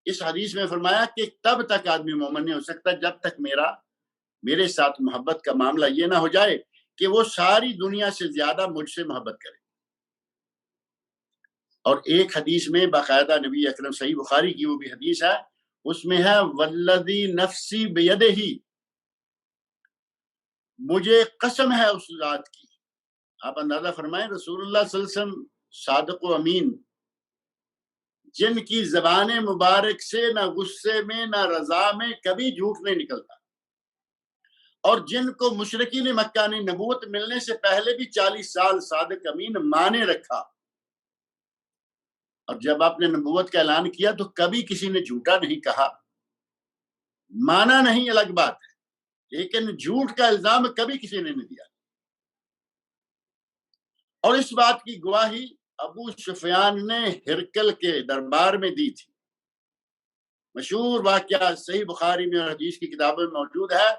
B: اس حدیث میں فرمایا کہ تب تک آدمی مومن نہیں ہو سکتا جب تک میرے ساتھ محبت کا معاملہ یہ نہ ہو جائے کہ وہ ساری دنیا سے زیادہ مجھ سے محبت کرے. اور ایک حدیث میں باقاعدہ نبی اکرم، صحیح بخاری کی وہ بھی حدیث ہے، اس میں ہے والذی نفسی بیدہ، مجھے قسم ہے اس ذات کی. آپ اندازہ فرمائیں رسول اللہ صلی اللہ علیہ وسلم صادق و امین، جن کی زبان مبارک سے نہ غصے میں نہ رضا میں کبھی جھوٹ نہیں نکلتا، اور جن کو مشرکین مکہ نے نبوت ملنے سے پہلے بھی 40 سال صادق امین مانے رکھا، اور جب آپ نے نبوت کا اعلان کیا تو کبھی کسی نے جھوٹا نہیں کہا. مانا نہیں الگ بات ہے، لیکن جھوٹ کا الزام کبھی کسی نے نہیں دیا. اور اس بات کی گواہی ابو سفیان نے ہرکل کے دربار میں دی تھی. مشہور واقعہ صحیح بخاری میں اور حدیث کی کتابوں میں موجود ہے.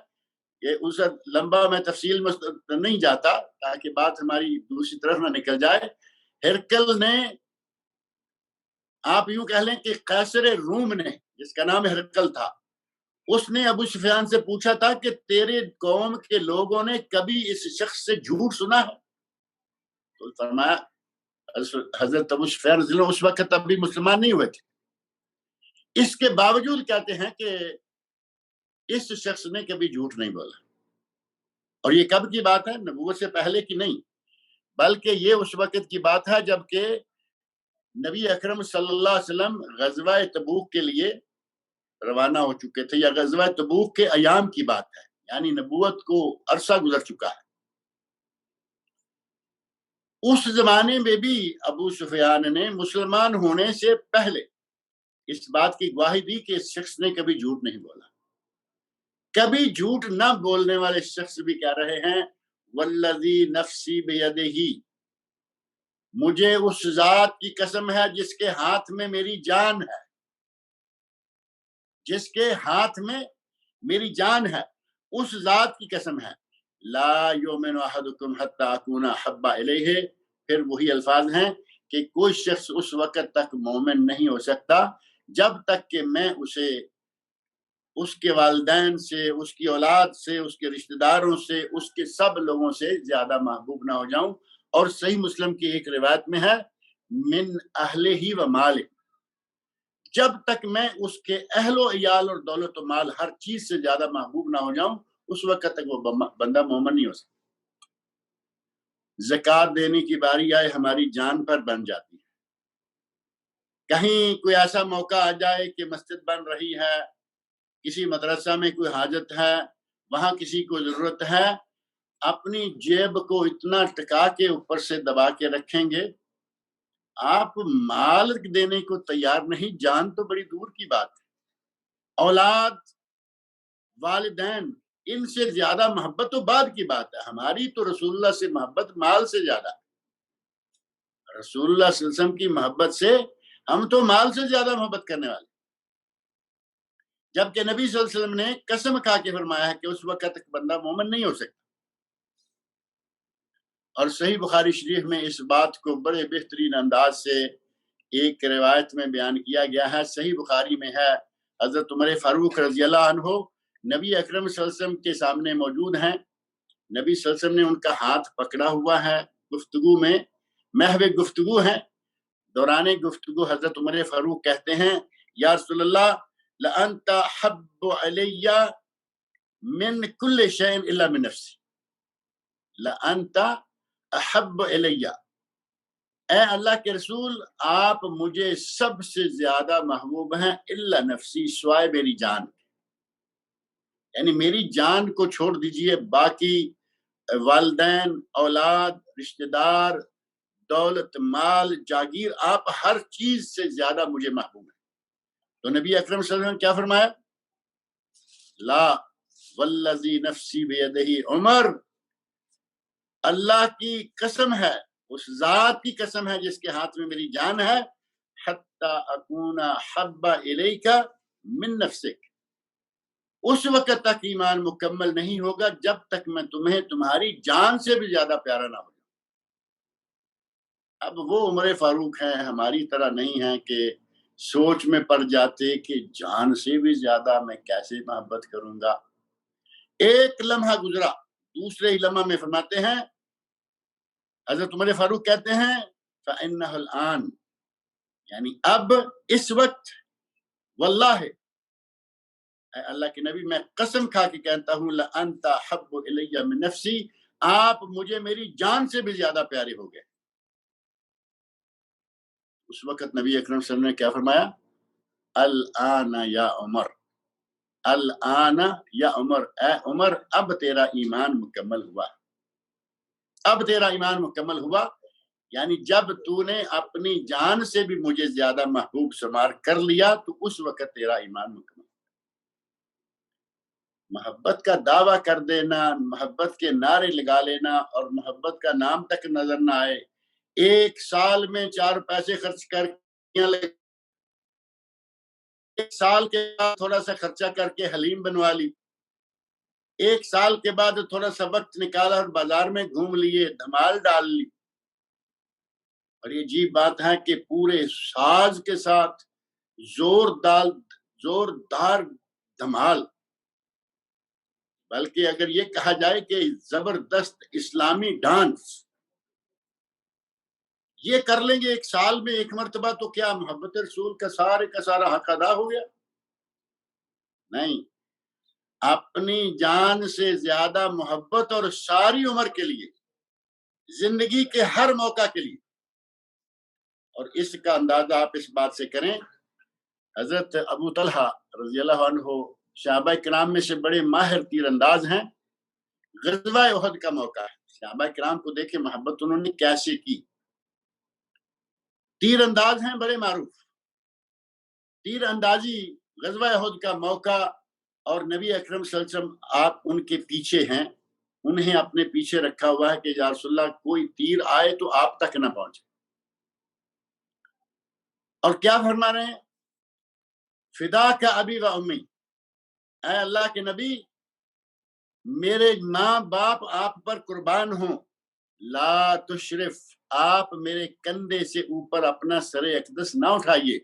B: کہ اس لمبا میں تفصیل میں نہیں جاتا تاکہ بات ہماری دوسری طرف نہ نکل جائے. ہرکل نے، آپ یوں کہہ لیں کہ قیصر روم نے، جس کا نام ہرکل تھا، اس نے ابو سفیان سے پوچھا تھا کہ تیرے قوم کے لوگوں نے کبھی اس شخص سے جھوٹ سنا ہے؟ تو فرمایا، حضرت ابو سفیان اس وقت تب بھی مسلمان نہیں ہوئے تھے، اس کے باوجود کہتے ہیں کہ اس شخص نے کبھی جھوٹ نہیں بولا. اور یہ کب کی بات ہے؟ نبوت سے پہلے کی نہیں، بلکہ یہ اس وقت کی بات ہے جب کہ نبی اکرم صلی اللہ علیہ وسلم غزوہ تبوک کے لیے روانہ ہو چکے تھے، یا غزوہ تبوک کے ایام کی بات ہے، یعنی نبوت کو عرصہ گزر چکا ہے. اس زمانے میں بھی ابو سفیان نے مسلمان ہونے سے پہلے اس بات کی گواہی دی کہ اس شخص نے کبھی جھوٹ نہیں بولا. کبھی جھوٹ نہ بولنے والے شخص بھی کہہ رہے ہیں والذی نفسی بیدہ، مجھے اس ذات کی قسم ہے جس کے ہاتھ میں میری جان ہے، جس کے ہاتھ میں میری جان ہے، اس ذات کی قسم ہے لا یؤمن احدکم حتی اکون احب الیہ. پھر وہی الفاظ ہیں کہ کوئی شخص اس وقت تک مومن نہیں ہو سکتا جب تک کہ میں اسے اس کے والدین سے، اس کی اولاد سے، اس کے رشتہ داروں سے، اس کے سب لوگوں سے زیادہ محبوب نہ ہو جاؤں. اور صحیح مسلم کی ایک روایت میں ہے من اہلہ و مال، جب تک میں اس کے اہل و عیال اور دولت و مال ہر چیز سے زیادہ محبوب نہ ہو جاؤں، اس وقت تک وہ بندہ مومن نہیں ہو سکتا. زکوٰۃ دینے کی باری آئے ہماری جان پر بن جاتی ہے. کہیں کوئی ایسا موقع آ جائے کہ مسجد بن رہی ہے، کسی مدرسہ میں کوئی حاجت ہے، وہاں کسی کو ضرورت ہے، اپنی جیب کو اتنا ٹکا کے اوپر سے دبا کے رکھیں گے، آپ مال دینے کو تیار نہیں، جان تو بڑی دور کی بات ہے. اولاد، والدین، ان سے زیادہ محبت تو بعد کی بات ہے. ہماری تو رسول اللہ سے محبت مال سے زیادہ ہے. رسول اللہ صلی اللہ علیہ وسلم کی محبت سے ہم تو مال سے زیادہ محبت کرنے والے، جبکہ نبی صلی اللہ علیہ وسلم نے قسم کھا کے فرمایا ہے کہ اس وقت تک بندہ مومن نہیں ہو سکتا. اور صحیح بخاری شریف میں اس بات کو بڑے بہترین انداز سے ایک روایت میں بیان کیا گیا ہے، صحیح بخاری میں ہے، حضرت عمر فاروق رضی اللہ عنہ نبی اکرم صلی اللہ علیہ وسلم کے سامنے موجود ہیں، نبی صلی اللہ علیہ وسلم نے ان کا ہاتھ پکڑا ہوا ہے، گفتگو میں محو گفتگو ہے، دوران گفتگو حضرت عمر فاروق کہتے ہیں یا رسول اللہ لأنت حب علی من کل شیء الا من نفسی، لأنت احب علی، اے اللہ کے رسول آپ مجھے سب سے زیادہ محبوب ہیں الا نفسی، سوائے میری جان، یعنی میری جان کو چھوڑ دیجئے، باقی والدین، اولاد، رشتہ دار، دولت، مال، جاگیر، آپ ہر چیز سے زیادہ مجھے محبوب ہیں۔ تو نبی اکرم صلی اللہ علیہ وسلم نے کیا فرمایا؟ لا والذی نفسی بیدہ، عمر اللہ کی قسم ہے، اس ذات کی قسم ہے جس کے ہاتھ میں میری جان ہے، حتی اکون حب الیک من نفسک، اس وقت تک ایمان مکمل نہیں ہوگا جب تک میں تمہیں تمہاری جان سے بھی زیادہ پیارا نہ ہو جاؤں۔ اب وہ عمر فاروق ہیں، ہماری طرح نہیں ہیں کہ سوچ میں پڑ جاتے کہ جان سے بھی زیادہ میں کیسے محبت کروں گا۔ ایک لمحہ گزرا، دوسرے ہی لمحہ میں فرماتے ہیں، حضرت عمر فاروق کہتے ہیں فَإِنَّهُ الْآن، یعنی اب اس وقت، واللہ اے اللہ کے نبی میں قسم کھا کے کہتا ہوں لَأَنْتَ حَبُّ إِلَيَّ مِن نَفْسِي، آپ مجھے میری جان سے بھی زیادہ پیارے ہو گئے۔ اس وقت نبی اکرم صلی اللہ علیہ وسلم نے کیا فرمایا؟ الآن یا عمر، الآن یا عمر، اے عمر اب تیرا ایمان مکمل ہوا، اب تیرا ایمان مکمل ہوا، یعنی جب تو نے اپنی جان سے بھی مجھے زیادہ محبوب شمار کر لیا تو اس وقت تیرا ایمان مکمل۔ محبت کا دعویٰ کر دینا، محبت کے نعرے لگا لینا اور محبت کا نام تک نظر نہ آئے، ایک سال میں 4 پیسے خرچ کر ایک سال کے بعد تھوڑا سا خرچہ کر کے حلیم بنوا لی، ایک سال کے بعد تھوڑا سا وقت نکالا اور بازار میں گھوم لیے، دھمال ڈال لی، اور یہ عجیب بات ہے کہ پورے ساز کے ساتھ زوردار دھمال، بلکہ اگر یہ کہا جائے کہ زبردست اسلامی ڈانس، یہ کر لیں گے ایک سال میں ایک مرتبہ، تو کیا محبت رسول کا سارا حق ادا ہو گیا؟ نہیں، اپنی جان سے زیادہ محبت اور ساری عمر کے لیے، زندگی کے ہر موقع کے لیے، اور اس کا اندازہ آپ اس بات سے کریں، حضرت ابو طلحہ رضی اللہ عنہ صحابہ کرام میں سے بڑے ماہر تیر انداز ہیں، غزوہ احد کا موقع ہے، صحابہ کرام کو دیکھیں محبت انہوں نے کیسے کی، تیر انداز ہیں بڑے معروف، تیر اندازی، غزوہ احد کا موقع، اور نبی اکرم صلی اللہ علیہ وسلم آپ ان کے پیچھے ہیں، انہیں اپنے پیچھے رکھا ہوا ہے کہ یا رسول اللہ کوئی تیر آئے تو آپ تک نہ پہنچے، اور کیا فرما رہے ہیں؟ فداک ابی و امی، اے اللہ کے نبی میرے ماں باپ آپ پر قربان ہوں، لا تشرف، آپ میرے کندھے سے اوپر اپنا سر اقدس نہ اٹھائیے،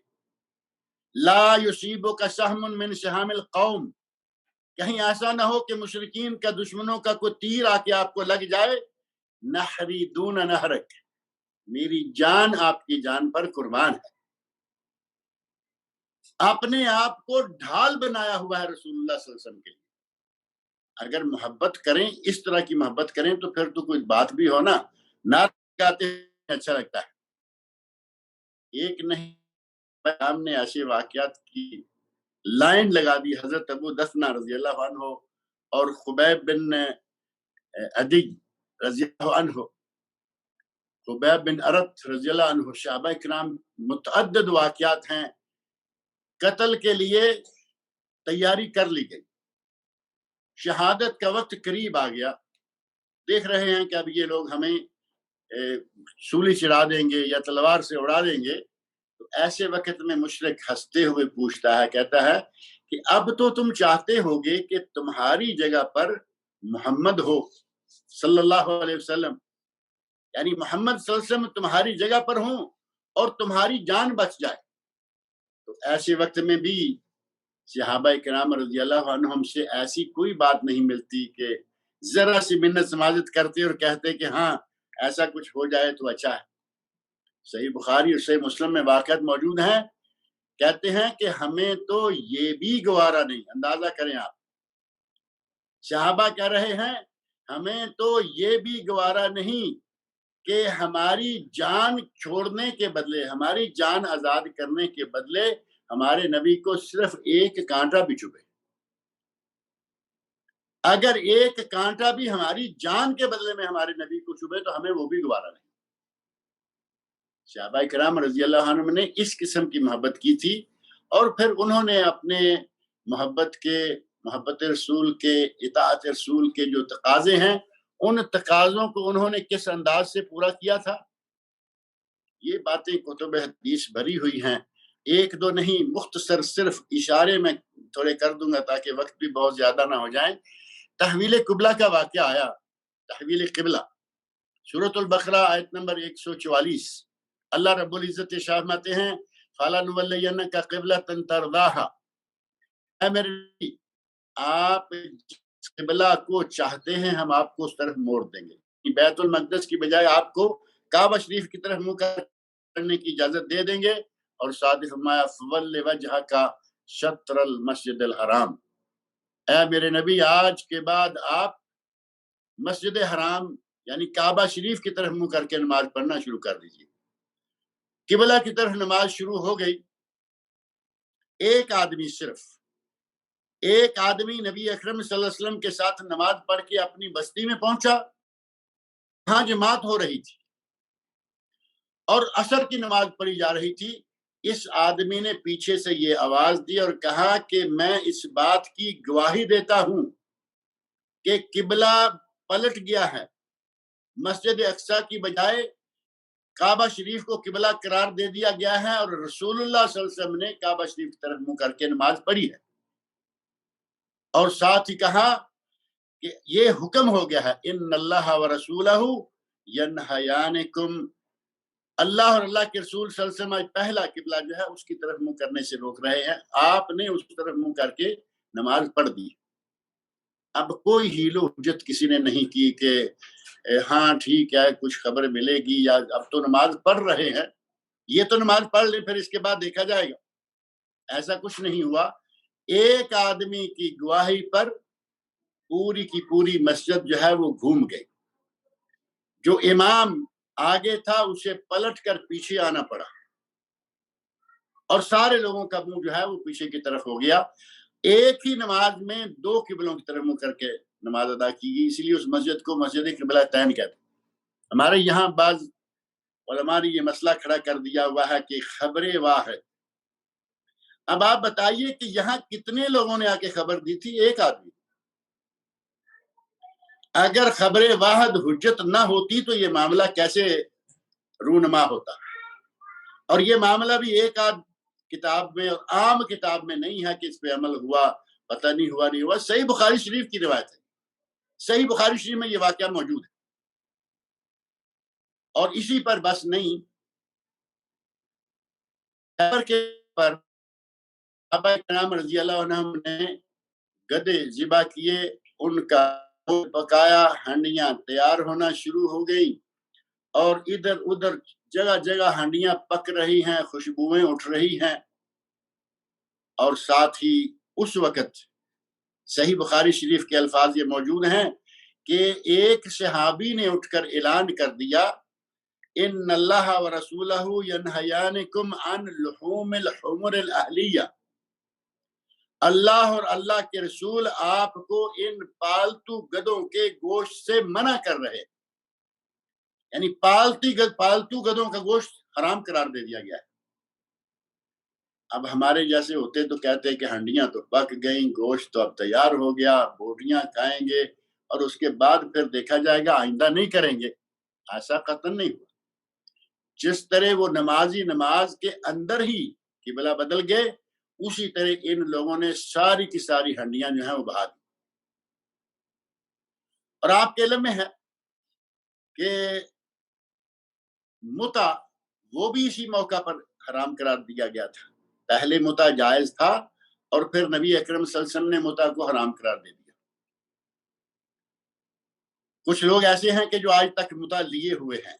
B: لا یصیبک سہم من سہام القوم، کہیں ایسا نہ ہو کہ مشرکین کا، دشمنوں کا کوئی تیر آ کے آپ کو لگ جائے، نحری دون نحرک، میری جان آپ کی جان پر قربان ہے، اپنے آپ کو ڈھال بنایا ہوا ہے رسول اللہ صلی اللہ علیہ وسلم کے لیے۔ اگر محبت کریں، اس طرح کی محبت کریں تو پھر تو کوئی بات بھی ہو نا، نہ گاتے اچھا لگتا ہے، ایک نہیں ہم نے ایسے واقعات کی لائن لگا دی، حضرت ابو دفنہ رضی اللہ عنہ اور خبیب بن عدی رضی اللہ عنہ، خبیب بن عرط رضی اللہ عنہ، صحابہ کرام متعدد واقعات ہیں، قتل کے لیے تیاری کر لی گئی، شہادت کا وقت قریب آ گیا، دیکھ رہے ہیں کہ اب یہ لوگ ہمیں سولی چڑھا دیں گے یا تلوار سے اڑا دیں گے، تو ایسے وقت میں مشرک ہنستے ہوئے پوچھتا ہے، کہتا ہے کہ اب تو تم چاہتے ہوگے کہ تمہاری جگہ پر محمد ہو صلی اللہ علیہ وسلم، یعنی محمد صلی اللہ علیہ وسلم تمہاری جگہ پر ہوں اور تمہاری جان بچ جائے. تو ایسے وقت میں بھی صحابہ کرام رضی اللہ عنہم سے ایسی کوئی بات نہیں ملتی کہ ذرا سی منت سماجت کرتے اور کہتے کہ ہاں ایسا کچھ ہو جائے تو اچھا ہے. صحیح بخاری اور صحیح مسلم میں واقعات موجود ہیں. کہتے ہیں کہ ہمیں تو یہ بھی گوارا نہیں. اندازہ کریں آپ, صحابہ کہہ رہے ہیں ہمیں تو یہ بھی گوارا نہیں کہ ہماری جان چھوڑنے کے بدلے, ہماری جان آزاد کرنے کے بدلے ہمارے نبی کو صرف ایک کانٹا بھی چبھے. اگر ایک کانٹا بھی ہماری جان کے بدلے میں ہمارے نبی کو چبھے تو ہمیں وہ بھی گوارا نہیں. صحابہ کرام رضی اللہ عنہم نے اس قسم کی محبت کی تھی, اور پھر انہوں نے اپنے محبت رسول کے, اطاعت رسول کے جو تقاضے ہیں, ان تقاضوں کو انہوں نے کس انداز سے پورا کیا تھا. یہ باتیں کتب حدیث بھری ہوئی ہیں, ایک دو نہیں, مختصر صرف اشارے میں تھوڑے کر دوں گا تاکہ وقت بھی بہت زیادہ نہ ہو جائیں. تحویل قبلہ کا واقعہ آیا. تحویل قبلہ سورۃ البقرہ آیت نمبر 144. اللہ رب العزت فرماتے ہیں فَلَنُوَلِّيَنَّكَ قِبْلَةً تَرْضَاهَا, اے میرے آپ جس قبلہ کو چاہتے ہیں ہم آپ کو اس طرف موڑ دیں گے. بیت المقدس کی بجائے آپ کو کعبہ شریف کی طرف منہ کرنے کی اجازت دے دیں گے. اور ساتھ ہی فرمایا فَوَلِّ وَجْهَكَ شَطْرَ الْمَسْجِدِ الْحَرَامِ, اے میرے نبی آج کے بعد آپ مسجد حرام یعنی کعبہ شریف کی طرف منہ کر کے نماز پڑھنا شروع کر دیجیے. قبلہ کی طرف نماز شروع ہو گئی. صرف ایک آدمی نبی اکرم صلی اللہ علیہ وسلم کے ساتھ نماز پڑھ کے اپنی بستی میں پہنچا. وہاں جماعت ہو رہی تھی اور عصر کی نماز پڑھی جا رہی تھی. اس آدمی نے پیچھے سے یہ آواز دی اور کہا کہ میں اس بات کی گواہی دیتا ہوں کہ قبلہ پلٹ گیا ہے. مسجد اقصی کی بجائے کعبہ شریف کو قبلہ قرار دے دیا گیا ہے, اور رسول اللہ صلی اللہ علیہ وسلم نے کعبہ شریف کی طرف منہ کر کے نماز پڑھی ہے. اور ساتھ ہی کہا کہ یہ حکم ہو گیا ہے ان اللہ ورسولہ ینہیانکم, اللہ اور اللہ کے رسول صلی اللہ علیہ وسلم پہلا قبلہ جو ہے اس کی طرف منہ کرنے سے روک رہے ہیں. آپ نے اس طرف منہ کر کے نماز پڑھ دی. اب کوئی ہیل و حجت کسی نے نہیں کی کہ ہاں ٹھیک ہے کچھ خبر ملے گی, یا اب تو نماز پڑھ رہے ہیں یہ تو نماز پڑھ لیں پھر اس کے بعد دیکھا جائے گا. ایسا کچھ نہیں ہوا. ایک آدمی کی گواہی پر پوری کی پوری مسجد جو ہے وہ گھوم گئی. جو امام آگے تھا اسے پلٹ کر پیچھے آنا پڑا, اور سارے لوگوں کا منہ جو ہے وہ پیچھے کی طرف ہو گیا. ایک ہی نماز میں دو قبلوں کی طرف منہ کر کے نماز ادا کی گئی, اسی لیے اس مسجد کو مسجد قبلتین کہتے ہیں. ہمارے یہاں بعض علماء نے یہ مسئلہ کھڑا کر دیا ہوا ہے کہ خبر واحد. اب آپ بتائیے کہ یہاں کتنے لوگوں نے آ کے خبر دی تھی؟ ایک آدمی. اگر خبر واحد حجت نہ ہوتی تو یہ معاملہ کیسے رونما ہوتا؟ اور یہ معاملہ بھی ایک آدھ کتاب میں اور عام کتاب میں نہیں ہے کہ اس پہ عمل ہوا, پتہ نہیں ہوا نہیں ہوا. صحیح بخاری شریف کی روایت ہے, صحیح بخاری شریف میں یہ واقعہ موجود ہے. اور اسی پر بس نہیں, کے پر صحابہ کرام رضی اللہ عنہم نے گدے ذبح کیے, ان کا پکایا, ہنڈیاں تیار ہونا شروع ہو گئی, اور ادھر ادھر جگہ جگہ ہنڈیاں پک رہی ہیں, خوشبوئیں اٹھ رہی ہیں. اور ساتھ ہی اس وقت صحیح بخاری شریف کے الفاظ یہ موجود ہیں کہ ایک صحابی نے اٹھ کر اعلان کر دیا ان اللہ ورسولہ ینہیانکم عن لحوم الحمر الاہلیہ, اللہ اور اللہ کے رسول آپ کو ان پالتو گدوں کے گوشت سے منع کر رہے, یعنی پالتو گدوں کا گوشت حرام قرار دے دیا گیا ہے. اب ہمارے جیسے ہوتے تو کہتے کہ ہنڈیاں تو پک گئیں, گوشت تو اب تیار ہو گیا, بوٹیاں کھائیں گے اور اس کے بعد پھر دیکھا جائے گا, آئندہ نہیں کریں گے. ایسا قطعاً نہیں ہوا. جس طرح وہ نمازی نماز کے اندر ہی قبلہ بدل گئے, اسی طرح ان لوگوں نے ساری کی ساری ہنڈیاں جو ہیں وہ بہا دی. اور آپ کے علم میں ہے کہ متع وہ بھی اسی موقع پر حرام قرار دیا گیا تھا. پہلے متع جائز تھا اور پھر نبی اکرم صلی اللہ علیہ وسلم نے متع کو حرام قرار دے دیا. کچھ لوگ ایسے ہیں کہ جو آج تک متع لیے ہوئے ہیں.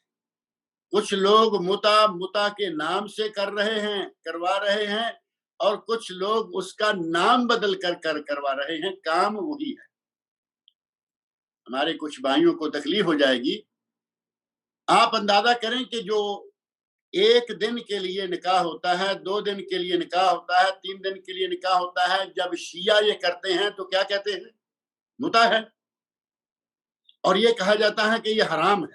B: کچھ لوگ متع کے نام سے کروا رہے ہیں اور کچھ لوگ اس کا نام بدل کر کروا رہے ہیں. کام وہی ہے. ہمارے کچھ بھائیوں کو تکلیف ہو جائے گی. آپ اندازہ کریں کہ جو 1 دن کے لیے نکاح ہوتا ہے، 2 دن کے لیے نکاح ہوتا ہے، 3 دن کے لیے نکاح ہوتا ہے، جب شیعہ یہ کرتے ہیں تو کیا کہتے ہیں؟ متع ہے. اور یہ کہا جاتا ہے کہ یہ حرام ہے.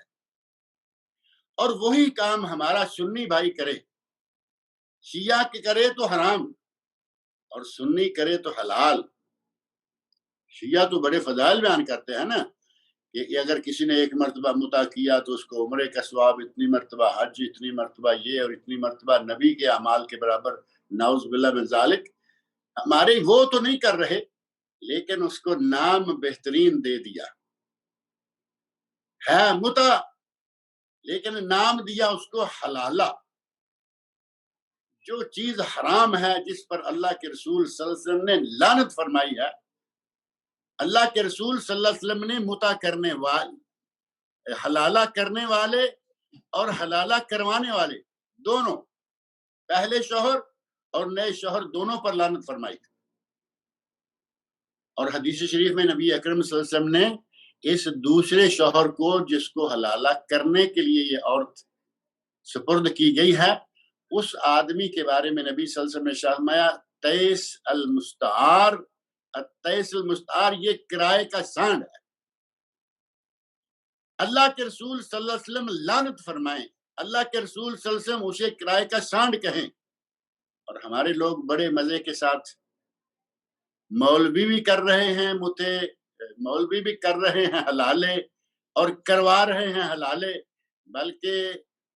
B: اور وہی کام ہمارا سنی بھائی کرے. شیعہ کے کرے تو حرام اور سنی کرے تو حلال. شیعہ تو بڑے فضائل بیان کرتے ہیں نا کہ اگر کسی نے 1 مرتبہ متع کیا تو اس کو عمرے کا ثواب، اتنی مرتبہ حج، اتنی مرتبہ یہ، اور اتنی مرتبہ نبی کے اعمال کے برابر. نعوذ باللہ من ذالک. ہمارے وہ تو نہیں کر رہے لیکن اس کو نام بہترین دے دیا ہے متع، لیکن نام دیا اس کو حلالہ. جو چیز حرام ہے، جس پر اللہ کے رسول صلی اللہ علیہ وسلم نے لعنت فرمائی ہے. اللہ کے رسول صلی اللہ علیہ وسلم نے متع کرنے والے، حلالہ کرنے والے اور حلالہ کروانے والے دونوں، پہلے شوہر اور نئے شوہر دونوں پر لعنت فرمائی تھی. اور حدیث شریف میں نبی اکرم صلی اللہ علیہ وسلم نے اس دوسرے شوہر کو، جس کو حلالہ کرنے کے لیے یہ عورت سپرد کی گئی ہے، اس آدمی کے بارے میں نبی صلی اللہ علیہ وسلم نے فرمایا تیس المستعار. تیس المستعار یہ کرائے کا سانڈ ہے. اللہ کے رسول صلی اللہ علیہ وسلم لعنت فرمائیں، اللہ کے رسول صلی اللہ علیہ وسلم اسے کرائے کا سانڈ کہیں. اور ہمارے لوگ بڑے مزے کے ساتھ مولوی بھی کر رہے ہیں مولوی بھی کر رہے ہیں حلالے اور کروا رہے ہیں حلالے. بلکہ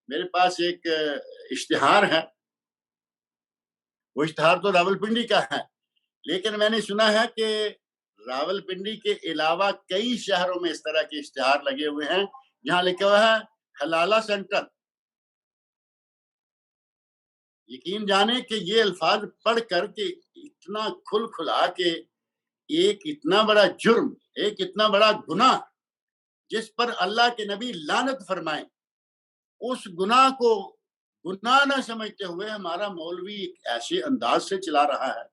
B: میرے پاس ایک اشتہار ہے، وہ اشتہار تو راولپنڈی کا ہے، لیکن میں نے سنا ہے کہ راولپنڈی کے علاوہ کئی شہروں میں اس طرح کے اشتہار لگے ہوئے ہیں جہاں لکھا ہوا ہے حلالہ سینٹر. یقین جانے کہ یہ الفاظ پڑھ کر کے اتنا کھل کھلا کے ایک اتنا بڑا جرم، ایک اتنا بڑا گناہ جس پر اللہ کے نبی لعنت فرمائیں، اس گناہ کو گناہ نہ سمجھتے ہوئے ہمارا مولوی ایک ایسے انداز سے چلا رہا ہے.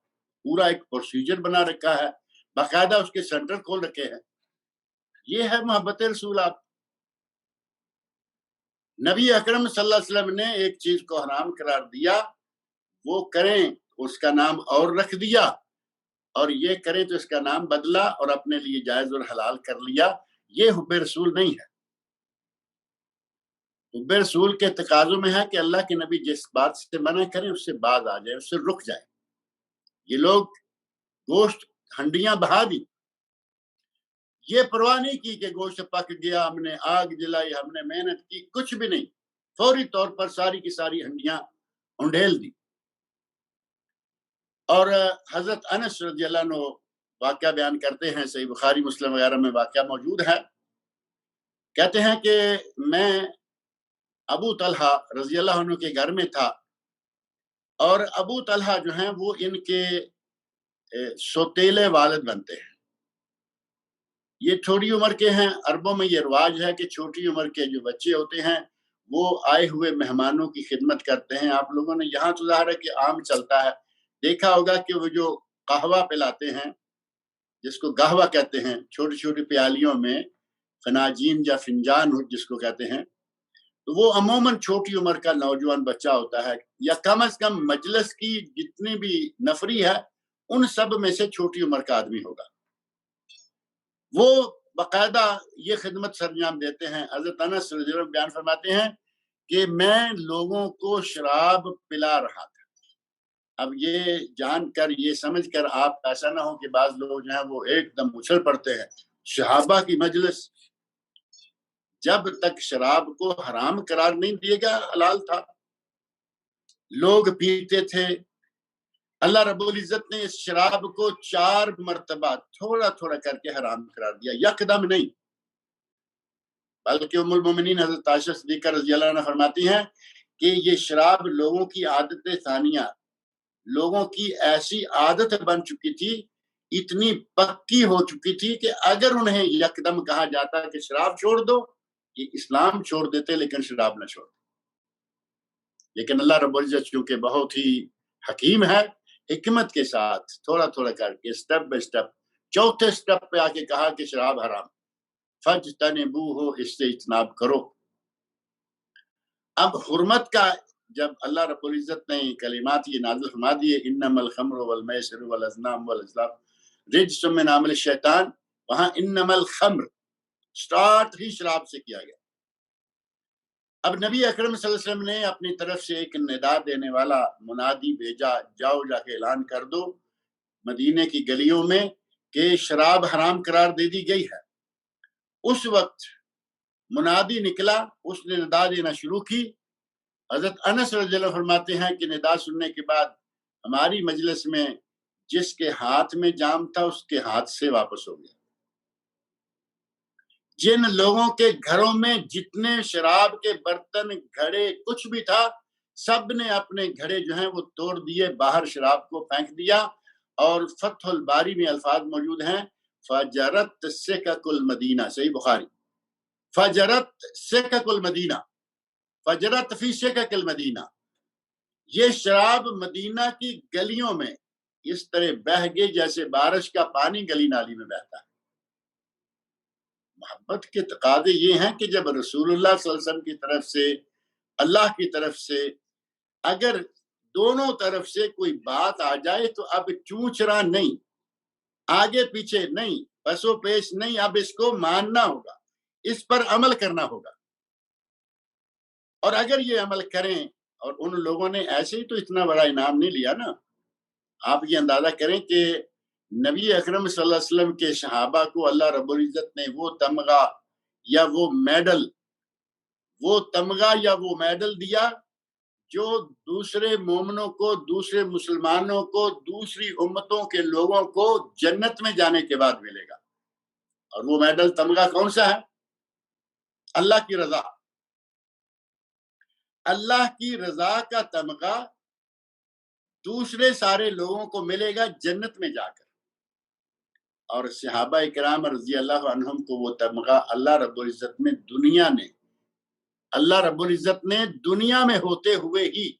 B: پورا ایک پروسیجر بنا رکھا ہے، باقاعدہ اس کے سینٹر کھول رکھے ہیں. یہ ہے محبت رسول. آپ نبی اکرم صلی اللہ علیہ وسلم نے ایک چیز کو حرام قرار دیا، وہ کریں اس کا نام اور رکھ دیا، اور یہ کریں تو اس کا نام بدلا اور اپنے لیے جائز اور حلال کر لیا. یہ حب رسول نہیں ہے. حب رسول کے تقاضوں میں ہے کہ اللہ کے نبی جس بات سے منع کریں اس سے باز آ جائے، اس سے رک جائے. یہ لوگ گوشت ہنڈیاں بہا دی، یہ پرواہ نہیں کی کہ گوشت پک گیا، ہم نے آگ جلائی، ہم نے محنت کی، کچھ بھی نہیں. فوری طور پر ساری کی ساری ہنڈیاں انڈھیل دی. اور حضرت انس رضی اللہ عنہ واقعہ بیان کرتے ہیں، صحیح بخاری مسلم وغیرہ میں واقعہ موجود ہے. کہتے ہیں کہ میں ابو طلحہ رضی اللہ عنہ کے گھر میں تھا، اور ابو طلحہ جو ہیں وہ ان کے سوتیلے والد بنتے ہیں. یہ چھوٹی عمر کے ہیں. عربوں میں یہ رواج ہے کہ چھوٹی عمر کے جو بچے ہوتے ہیں وہ آئے ہوئے مہمانوں کی خدمت کرتے ہیں. آپ لوگوں نے یہاں تو ظاہر ہے کہ عام چلتا ہے، دیکھا ہوگا کہ وہ جو قہوہ پلاتے ہیں، جس کو قہوہ کہتے ہیں، چھوٹی چھوٹی پیالیوں میں فناجین یا فنجان جس کو کہتے ہیں، تو وہ عموماً چھوٹی عمر کا نوجوان بچہ ہوتا ہے، یا کم از کم مجلس کی جتنی بھی نفری ہے ان سب میں سے چھوٹی عمر کا آدمی ہوگا. وہ باقاعدہ یہ خدمت سرانجام دیتے ہیں. حضرت انس رضی اللہ عنہ بیان فرماتے ہیں کہ میں لوگوں کو شراب پلا رہا تھا. اب یہ جان کر، یہ سمجھ کر آپ ایسا نہ ہو کہ بعض لوگ جو ہیں وہ ایک دم اچھل پڑتے ہیں. صحابہ کی مجلس، جب تک شراب کو حرام قرار نہیں دیا گیا حلال تھا. لوگ پیتے تھے. اللہ رب العزت نے اس شراب کو 4 مرتبہ تھوڑا تھوڑا کر کے حرام قرار دیا، یکدم نہیں. بلکہ ام المومنین حضرت عائشہ صدیقہ رضی اللہ عنہ فرماتی ہیں کہ یہ شراب لوگوں کی عادت ثانیہ، لوگوں کی ایسی عادت بن چکی تھی، اتنی پکی ہو چکی تھی کہ اگر انہیں یکدم کہا جاتا کہ شراب چھوڑ دو، یہ اسلام چھوڑ دیتے لیکن شراب نہ چھوڑ. لیکن اللہ رب العزت چونکہ بہت ہی حکیم ہے، حکمت کے ساتھ تھوڑا تھوڑا کر کے اسٹیپ بائی اسٹیپ چوتھے اسٹیپ پہ آ کے کہا کہ شراب حرام، فاجتنبوہ، اس سے اجتناب کرو. اب حرمت کا جب اللہ رب العزت نے کلمات یہ نازل فرما دیے، انما الخمر والمیسر والازلام والازلام رجس من عمل الشیطان، وہاں انما الخمر سٹارٹ ہی شراب سے کیا گیا. اب نبی اکرم صلی اللہ علیہ وسلم نے اپنی طرف سے ایک ندا دینے والا منادی بھیجا، جاؤ جا کے اعلان کر دو مدینے کی گلیوں میں کہ شراب حرام قرار دے دی گئی ہے. اس وقت منادی نکلا، اس نے ندا دینا شروع کی. حضرت انس رضی اللہ عنہ فرماتے ہیں کہ ندا سننے کے بعد ہماری مجلس میں جس کے ہاتھ میں جام تھا اس کے ہاتھ سے واپس ہو گیا. جن لوگوں کے گھروں میں جتنے شراب کے برتن، گھڑے، کچھ بھی تھا، سب نے اپنے گھڑے جو ہیں وہ توڑ دیے، باہر شراب کو پھینک دیا. اور فتح الباری میں الفاظ موجود ہیں، فجرت سکک المدینہ، صحیح بخاری، فجرت سکک المدینہ، فجرت فی سکک المدینہ. یہ شراب مدینہ کی گلیوں میں اس طرح بہہ گئے جیسے بارش کا پانی گلی نالی میں بہتا ہے. محبت کے تقاضے یہ ہیں کہ جب رسول اللہ صلی اللہ علیہ وسلم کی طرف سے، اللہ کی طرف سے، اگر دونوں طرف سے کوئی بات آ جائے تو اب چونچرا نہیں، آگے پیچھے نہیں، پسو پیش نہیں، اب اس کو ماننا ہوگا، اس پر عمل کرنا ہوگا. اور اگر یہ عمل کریں، اور ان لوگوں نے ایسے ہی تو اتنا بڑا انعام نہیں لیا نا. آپ یہ اندازہ کریں کہ نبی اکرم صلی اللہ علیہ وسلم کے صحابہ کو اللہ رب العزت نے وہ تمغہ یا وہ میڈل دیا جو دوسرے مومنوں کو، دوسرے مسلمانوں کو، دوسری امتوں کے لوگوں کو جنت میں جانے کے بعد ملے گا. اور وہ میڈل، تمغہ کون سا ہے؟ اللہ کی رضا. اللہ کی رضا کا تمغہ دوسرے سارے لوگوں کو ملے گا جنت میں جا کر. اور صحابہ کرام رضی اللہ عنہم کو وہ تمغہ اللہ رب العزت نے دنیا میں ہوتے ہوئے ہی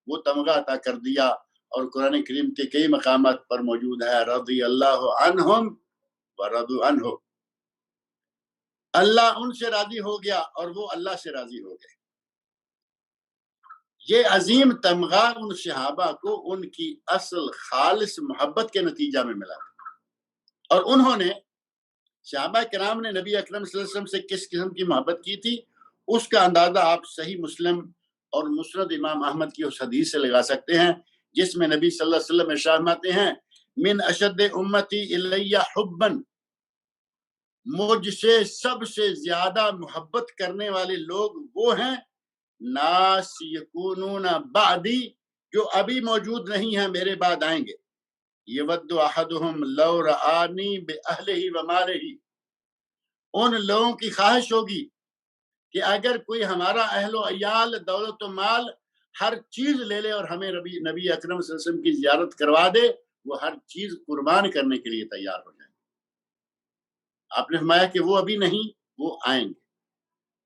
B: وہ تمغہ عطا کر دیا. اور قرآن کریم کے کئی مقامات پر موجود ہے، رضی اللہ عنہم ورضوا عنہ، اللہ ان سے راضی ہو گیا اور وہ اللہ سے راضی ہو گئے. یہ عظیم تمغہ ان صحابہ کو ان کی اصل خالص محبت کے نتیجہ میں ملا. اور انہوں نے، صحابہ کرام نے نبی اکرم صلی اللہ علیہ وسلم سے کس قسم کی محبت کی تھی، اس کا اندازہ آپ صحیح مسلم اور مسند امام احمد کی اس حدیث سے لگا سکتے ہیں جس میں نبی صلی اللہ علیہ وسلم ارشاد فرماتے ہیں، من اشد امتی الی حبا، مجھ سے سب سے زیادہ محبت کرنے والے لوگ وہ ہیں ناس یکونون بعدی، جو ابھی موجود نہیں ہیں، میرے بعد آئیں گے. یود احدہم لو رآنی بأہلہ ومالہ، ان لوگوں کی خواہش ہوگی کہ اگر کوئی ہمارا اہل و عیال، دولت و مال، ہر چیز لے لے اور ہمیں نبی اکرم صلی اللہ علیہ وسلم کی زیارت کروا دے، وہ ہر چیز قربان کرنے کے لیے تیار ہو جائیں. آپ نے فرمایا کہ وہ ابھی نہیں، وہ آئیں گے.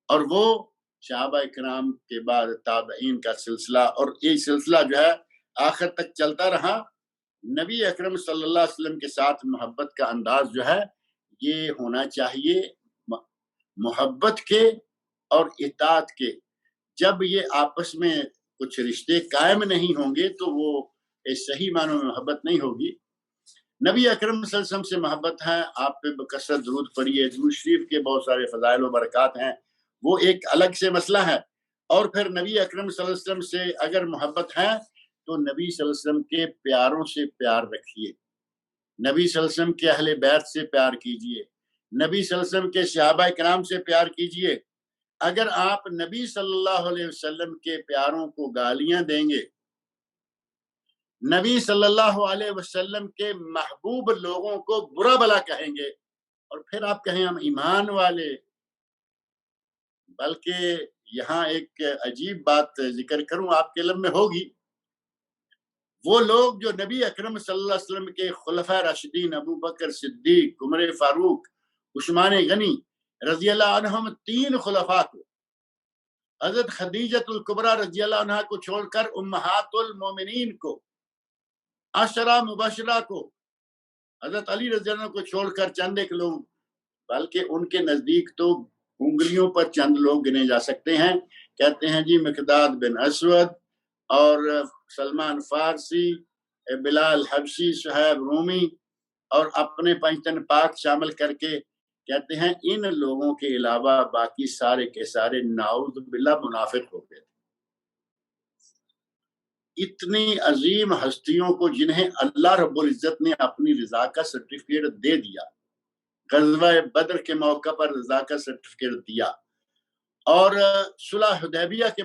B: اور وہ صحابہ کرام کے بعد تابعین کا سلسلہ، اور یہ سلسلہ جو ہے آخر تک چلتا رہا. نبی اکرم صلی اللہ علیہ وسلم کے ساتھ محبت کا انداز جو ہے یہ ہونا چاہیے محبت کے اور اطاعت کے. جب یہ آپس میں کچھ رشتے قائم نہیں ہوں گے تو وہ صحیح معنوں میں محبت نہیں ہوگی. نبی اکرم صلی اللہ علیہ وسلم سے محبت ہے، آپ پہ بکثرت درود پڑھیے، درود شریف کے بہت سارے فضائل و برکات ہیں، وہ ایک الگ سے مسئلہ ہے. اور پھر نبی اکرم صلی اللہ علیہ وسلم سے اگر محبت ہے تو نبی صلی اللہ علیہ وسلم کے پیاروں سے پیار رکھیے، نبی صلی اللہ علیہ وسلم کے اہل بیت سے پیار کیجیے، نبی صلی اللہ علیہ وسلم کے صحابہ کرام سے پیار کیجیے. اگر آپ نبی صلی اللہ علیہ وسلم کے پیاروں کو گالیاں دیں گے، نبی صلی اللہ علیہ وسلم کے محبوب لوگوں کو برا بلا کہیں گے، اور پھر آپ کہیں ہم ایمان والے، بلکہ یہاں ایک عجیب بات ذکر کروں، آپ کے علم میں ہوگی، وہ لوگ جو نبی اکرم صلی اللہ علیہ وسلم کے خلفۂ راشدین ابو بکر صدیق، عمر فاروق، عثمان غنی رضی اللہ عنہم، 3 خلفاء کو، حضرت خدیجۃ الکبریٰ رضی اللہ عنہا کو چھوڑ کر امہات المومنین کو، 10 مبشرہ کو، حضرت علی رضی اللہ عنہ کو چھوڑ کر چند ایک لوگ، بلکہ ان کے نزدیک تو انگلیوں پر چند لوگ گنے جا سکتے ہیں، کہتے ہیں جی مقداد بن اسود اور سلمان فارسی، بلال حبشی، صہیب رومی، اور اپنے 5 تن پاک شامل کر کے کہتے ہیں ان لوگوں کے علاوہ باقی سارے کے سارے نعوذ باللہ منافق ہو گئے۔ اتنی عظیم ہستیوں کو جنہیں اللہ رب العزت نے اپنی رضا کا سرٹیفکیٹ دے دیا، غزوہ بدر کے موقع پر رضا کا سرٹیفکیٹ دیا، اور صلح حدیبیہ کے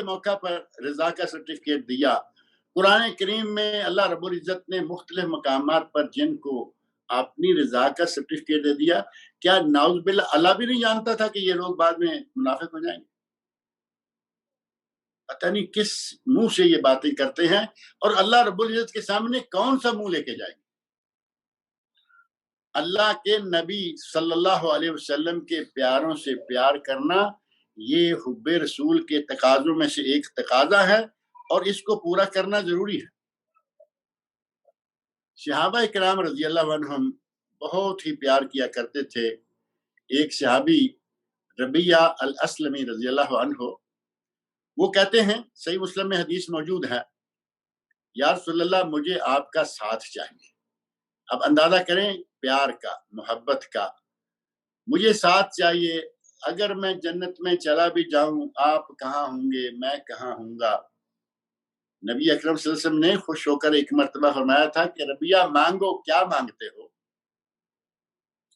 B: موقع پر رضا کا سرٹیفکیٹ دیا۔ قرآن کریم میں اللہ رب العزت نے مختلف مقامات پر جن کو اپنی رضا کا سرٹیفکیٹ دے دیا، کیا نعوذ باللہ اللہ بھی نہیں جانتا تھا کہ یہ لوگ بعد میں منافق ہو جائیں گے؟ پتہ نہیں کس منہ سے یہ باتیں کرتے ہیں، اور اللہ رب العزت کے سامنے کون سا منہ لے کے جائیں گے؟ اللہ کے نبی صلی اللہ علیہ وسلم کے پیاروں سے پیار کرنا یہ حب رسول کے تقاضوں میں سے ایک تقاضا ہے، اور اس کو پورا کرنا ضروری ہے۔ صحابہ کرام رضی اللہ عنہم بہت ہی پیار کیا کرتے تھے۔ ایک صحابی ربیعہ الاسلمی رضی اللہ عنہ، وہ کہتے ہیں، صحیح مسلم میں حدیث موجود ہے، یا رسول اللہ مجھے آپ کا ساتھ چاہیے۔ اب اندازہ کریں پیار کا، محبت کا، مجھے ساتھ چاہیے، اگر میں جنت میں چلا بھی جاؤں آپ کہاں ہوں گے، میں کہاں ہوں گا؟ نبی اکرم صلی اللہ علیہ وسلم نے خوش ہو کر ایک مرتبہ فرمایا تھا کہ ربیعہ مانگو، کیا مانگتے ہو؟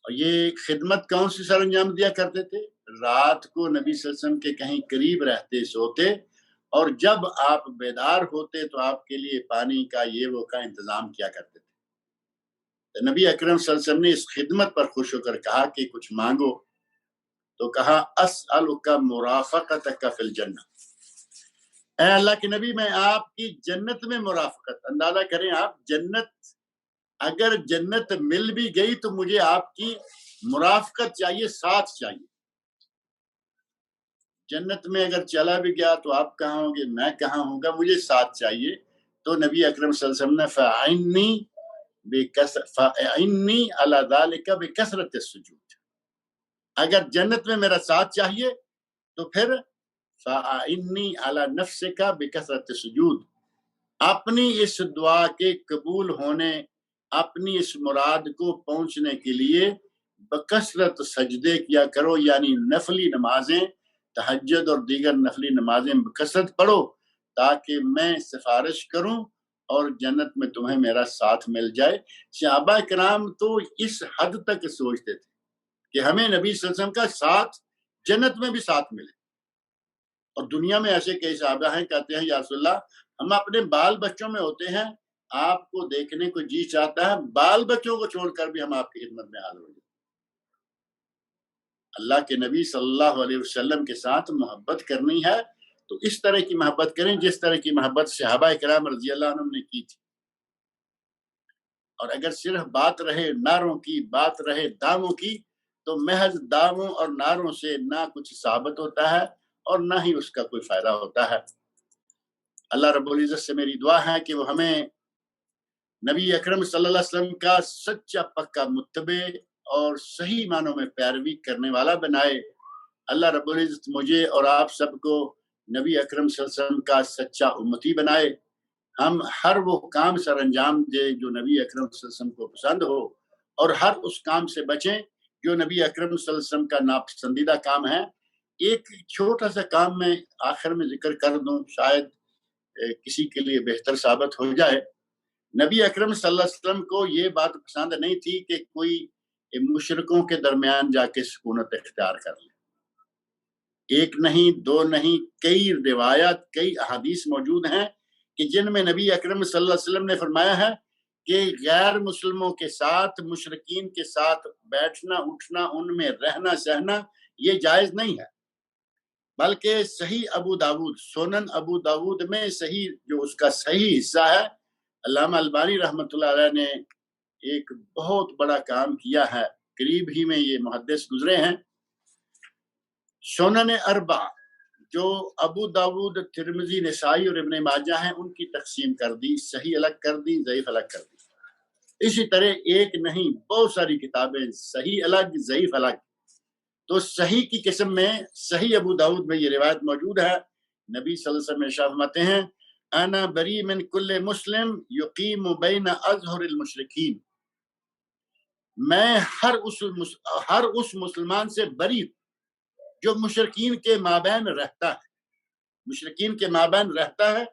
B: اور یہ خدمت کون سی سر انجام دیا کرتے تھے؟ رات کو نبی صلی اللہ علیہ وسلم کے کہیں قریب رہتے، سوتے، اور جب آپ بیدار ہوتے تو آپ کے لیے پانی کا یہ وہ کا انتظام کیا کرتے تھے۔ نبی اکرم صلی اللہ علیہ وسلم نے اس خدمت پر خوش ہو کر کہا کہ کچھ مانگو، تو کہا اسألک مرافقتک فی الجنہ، اے اللہ کے نبی میں آپ کی جنت میں مرافقت، اندازہ کریں آپ جنت، اگر جنت مل بھی گئی تو مجھے آپ کی مرافقت چاہیے، ساتھ چاہیے۔ جنت میں اگر چلا بھی گیا تو آپ کہاں ہوں گے، میں کہاں ہوں گا، مجھے ساتھ چاہیے۔ تو نبی اکرم صلی اللہ علیہ وسلم نے فَأَعِنِّي عَلَى ذَلِكَ بِكَثْرَةِ السُّجُودِ، اگر جنت میں میرا ساتھ چاہیے تو پھر فَأَعِنِّي عَلَى نَفْسِكَ بِكَثْرَةِ السُّجُودِ، اپنی اس دعا کے قبول ہونے، اپنی اس مراد کو پہنچنے کے لیے بکثرت سجدے کیا کرو، یعنی نفلی نمازیں، تہجد اور دیگر نفلی نمازیں بکثرت پڑھو، تاکہ میں سفارش کروں اور جنت میں تمہیں میرا ساتھ مل جائے۔ صحابہ کرام تو اس حد تک سوچتے تھے کہ ہمیں نبی صلی اللہ علیہ وسلم کا ساتھ جنت میں بھی ساتھ ملے، اور دنیا میں ایسے کئی صحابہ ہیں کہتے ہیں یا رسول اللہ ہم اپنے بال بچوں میں ہوتے ہیں، آپ کو دیکھنے کو جی چاہتا ہے، بال بچوں کو چھوڑ کر بھی ہم آپ کی خدمت میں حاضر ہو جائیں۔ اللہ کے نبی صلی اللہ علیہ وسلم کے ساتھ محبت کرنی ہے تو اس طرح کی محبت کریں جس طرح کی محبت صحابہ کرام رضی اللہ عنہ نے کی تھی۔ اور اگر صرف بات رہے نعروں کی، بات رہے داموں کی، تو محض داموں اور نعروں سے نہ کچھ ثابت ہوتا ہے اور نہ ہی اس کا کوئی فائدہ ہوتا ہے۔ اللہ رب العزت سے میری دعا ہے کہ وہ ہمیں نبی اکرم صلی اللہ علیہ وسلم کا سچا پکا متبع اور صحیح معنوں میں پیروی کرنے والا بنائے۔ اللہ رب العزت مجھے اور آپ سب کو نبی اکرم صلی اللہ علیہ وسلم کا سچا امتی بنائے، ہم ہر وہ کام سر انجام دے جو نبی اکرم صلی اللہ علیہ وسلم کو پسند ہو، اور ہر اس کام سے بچیں جو نبی اکرم صلی اللہ علیہ وسلم کا ناپسندیدہ کام ہے۔ ایک چھوٹا سا کام میں آخر میں ذکر کر دوں، شاید کسی کے لیے بہتر ثابت ہو جائے۔ نبی اکرم صلی اللہ علیہ وسلم کو یہ بات پسند نہیں تھی کہ کوئی مشرکوں کے درمیان جا کے سکونت اختیار کر لے۔ ایک نہیں، دو نہیں، کئی روایات، کئی احادیث موجود ہیں کہ جن میں نبی اکرم صلی اللہ علیہ وسلم نے فرمایا ہے کہ غیر مسلموں کے ساتھ، مشرکین کے ساتھ بیٹھنا اٹھنا، ان میں رہنا سہنا یہ جائز نہیں ہے، بلکہ صحیح ابو داود، سنن ابو داود میں صحیح جو اس کا صحیح حصہ ہے، علامہ البانی رحمۃ اللہ علیہ نے ایک بہت بڑا کام کیا ہے، قریب ہی میں یہ محدث گزرے ہیں۔ سنن اربع جو ابو داود، ترمذی، نسائی اور ابن ماجہ ہیں، ان کی تقسیم کر دی، صحیح الگ کر دی، ضعیف الگ کر دی۔ اسی طرح ایک نہیں بہت ساری کتابیں، صحیح الگ ضعیف الگ۔ تو صحیح کی قسم میں صحیح ابو داود میں یہ روایت موجود ہے، نبی صلی اللہ علیہ وسلم ارشاد فرماتے ہیں انا بری من کل مسلم یقیم بین اظہر المشرکین، میں ہر اس مسلمان سے بری جو مشرکین کے مابین رہتا ہے، مشرکین کے مابین رہتا ہے۔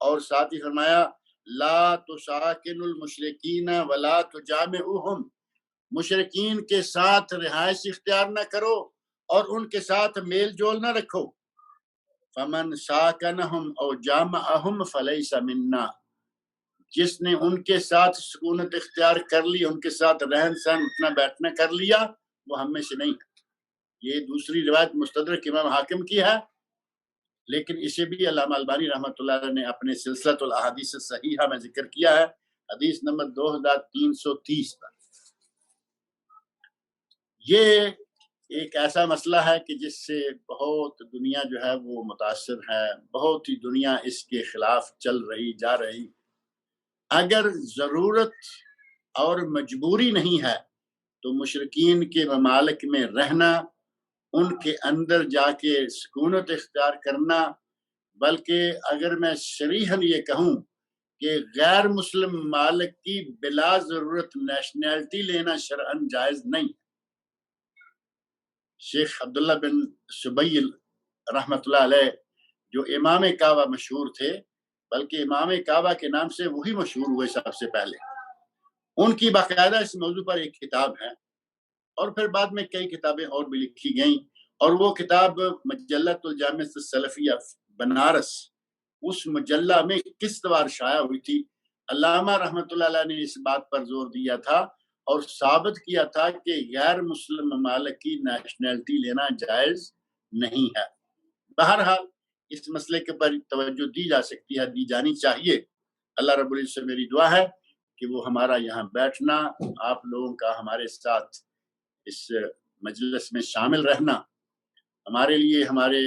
B: اور ساتھ ہی فرمایا لا تساکن المشرکین ولا تجامعهم، مشرکین کے ساتھ رہائش اختیار نہ کرو اور ان کے ساتھ میل جول نہ رکھو۔ فمن ساکنہم او جامعہم فلیس منا، جس نے ان کے ساتھ سکونت اختیار کر لی، ان کے ساتھ رہن سہن اٹھنا بیٹھنا کر لیا، وہ ہم میں سے نہیں ہے۔ یہ دوسری روایت مستدرک امام حاکم کی ہے، لیکن اسے بھی علامہ البانی رحمۃ اللہ علیہ نے اپنے سلسلۃ الاحادیث الصحیحہ میں ذکر کیا ہے، حدیث نمبر 2330 پر۔ یہ ایک ایسا مسئلہ ہے کہ جس سے بہت دنیا جو ہے وہ متاثر ہے، بہت ہی دنیا اس کے خلاف چل رہی جا رہی۔ اگر ضرورت اور مجبوری نہیں ہے تو مشرکین کے ممالک میں رہنا، ان کے اندر جا کے سکونت اختیار کرنا، بلکہ اگر میں صریحاً یہ کہوں کہ غیر مسلم ممالک کی بلا ضرورت نیشنلٹی لینا شرعاً جائز نہیں۔ شیخ عبداللہ بن سبیل رحمۃ اللہ علیہ جو امام کعبہ مشہور تھے، بلکہ امام کعبہ کے نام سے وہی مشہور ہوئے سب سے پہلے، ان کی باقاعدہ اس موضوع پر ایک کتاب ہے، اور پھر بعد میں کئی کتابیں اور بھی لکھی گئیں، اور وہ کتاب مجلۃ الجامع السلفیہ بنارس، اس مجلہ میں قسط وار شائع ہوئی تھی۔ علامہ رحمۃ اللہ علیہ نے اس بات پر زور دیا تھا اور ثابت کیا تھا کہ غیر مسلم ممالک کی نیشنلٹی لینا جائز نہیں ہے۔ بہرحال اس مسئلے کے پر توجہ دی جا سکتی ہے، دی جانی چاہیے۔ اللہ رب العزت سے میری دعا ہے کہ وہ ہمارا یہاں بیٹھنا، آپ لوگوں کا ہمارے ساتھ اس مجلس میں شامل رہنا ہمارے لیے ہمارے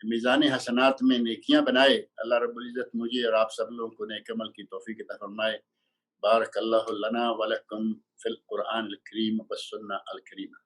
B: میزان حسنات میں نیکیاں بنائے۔ اللہ رب العزت مجھے اور آپ سب لوگوں کو نیک عمل کی توفیق عطا فرمائے۔ بارک اللہ لنا ولکم فی القرآن الکریم والسنہ الکریمہ۔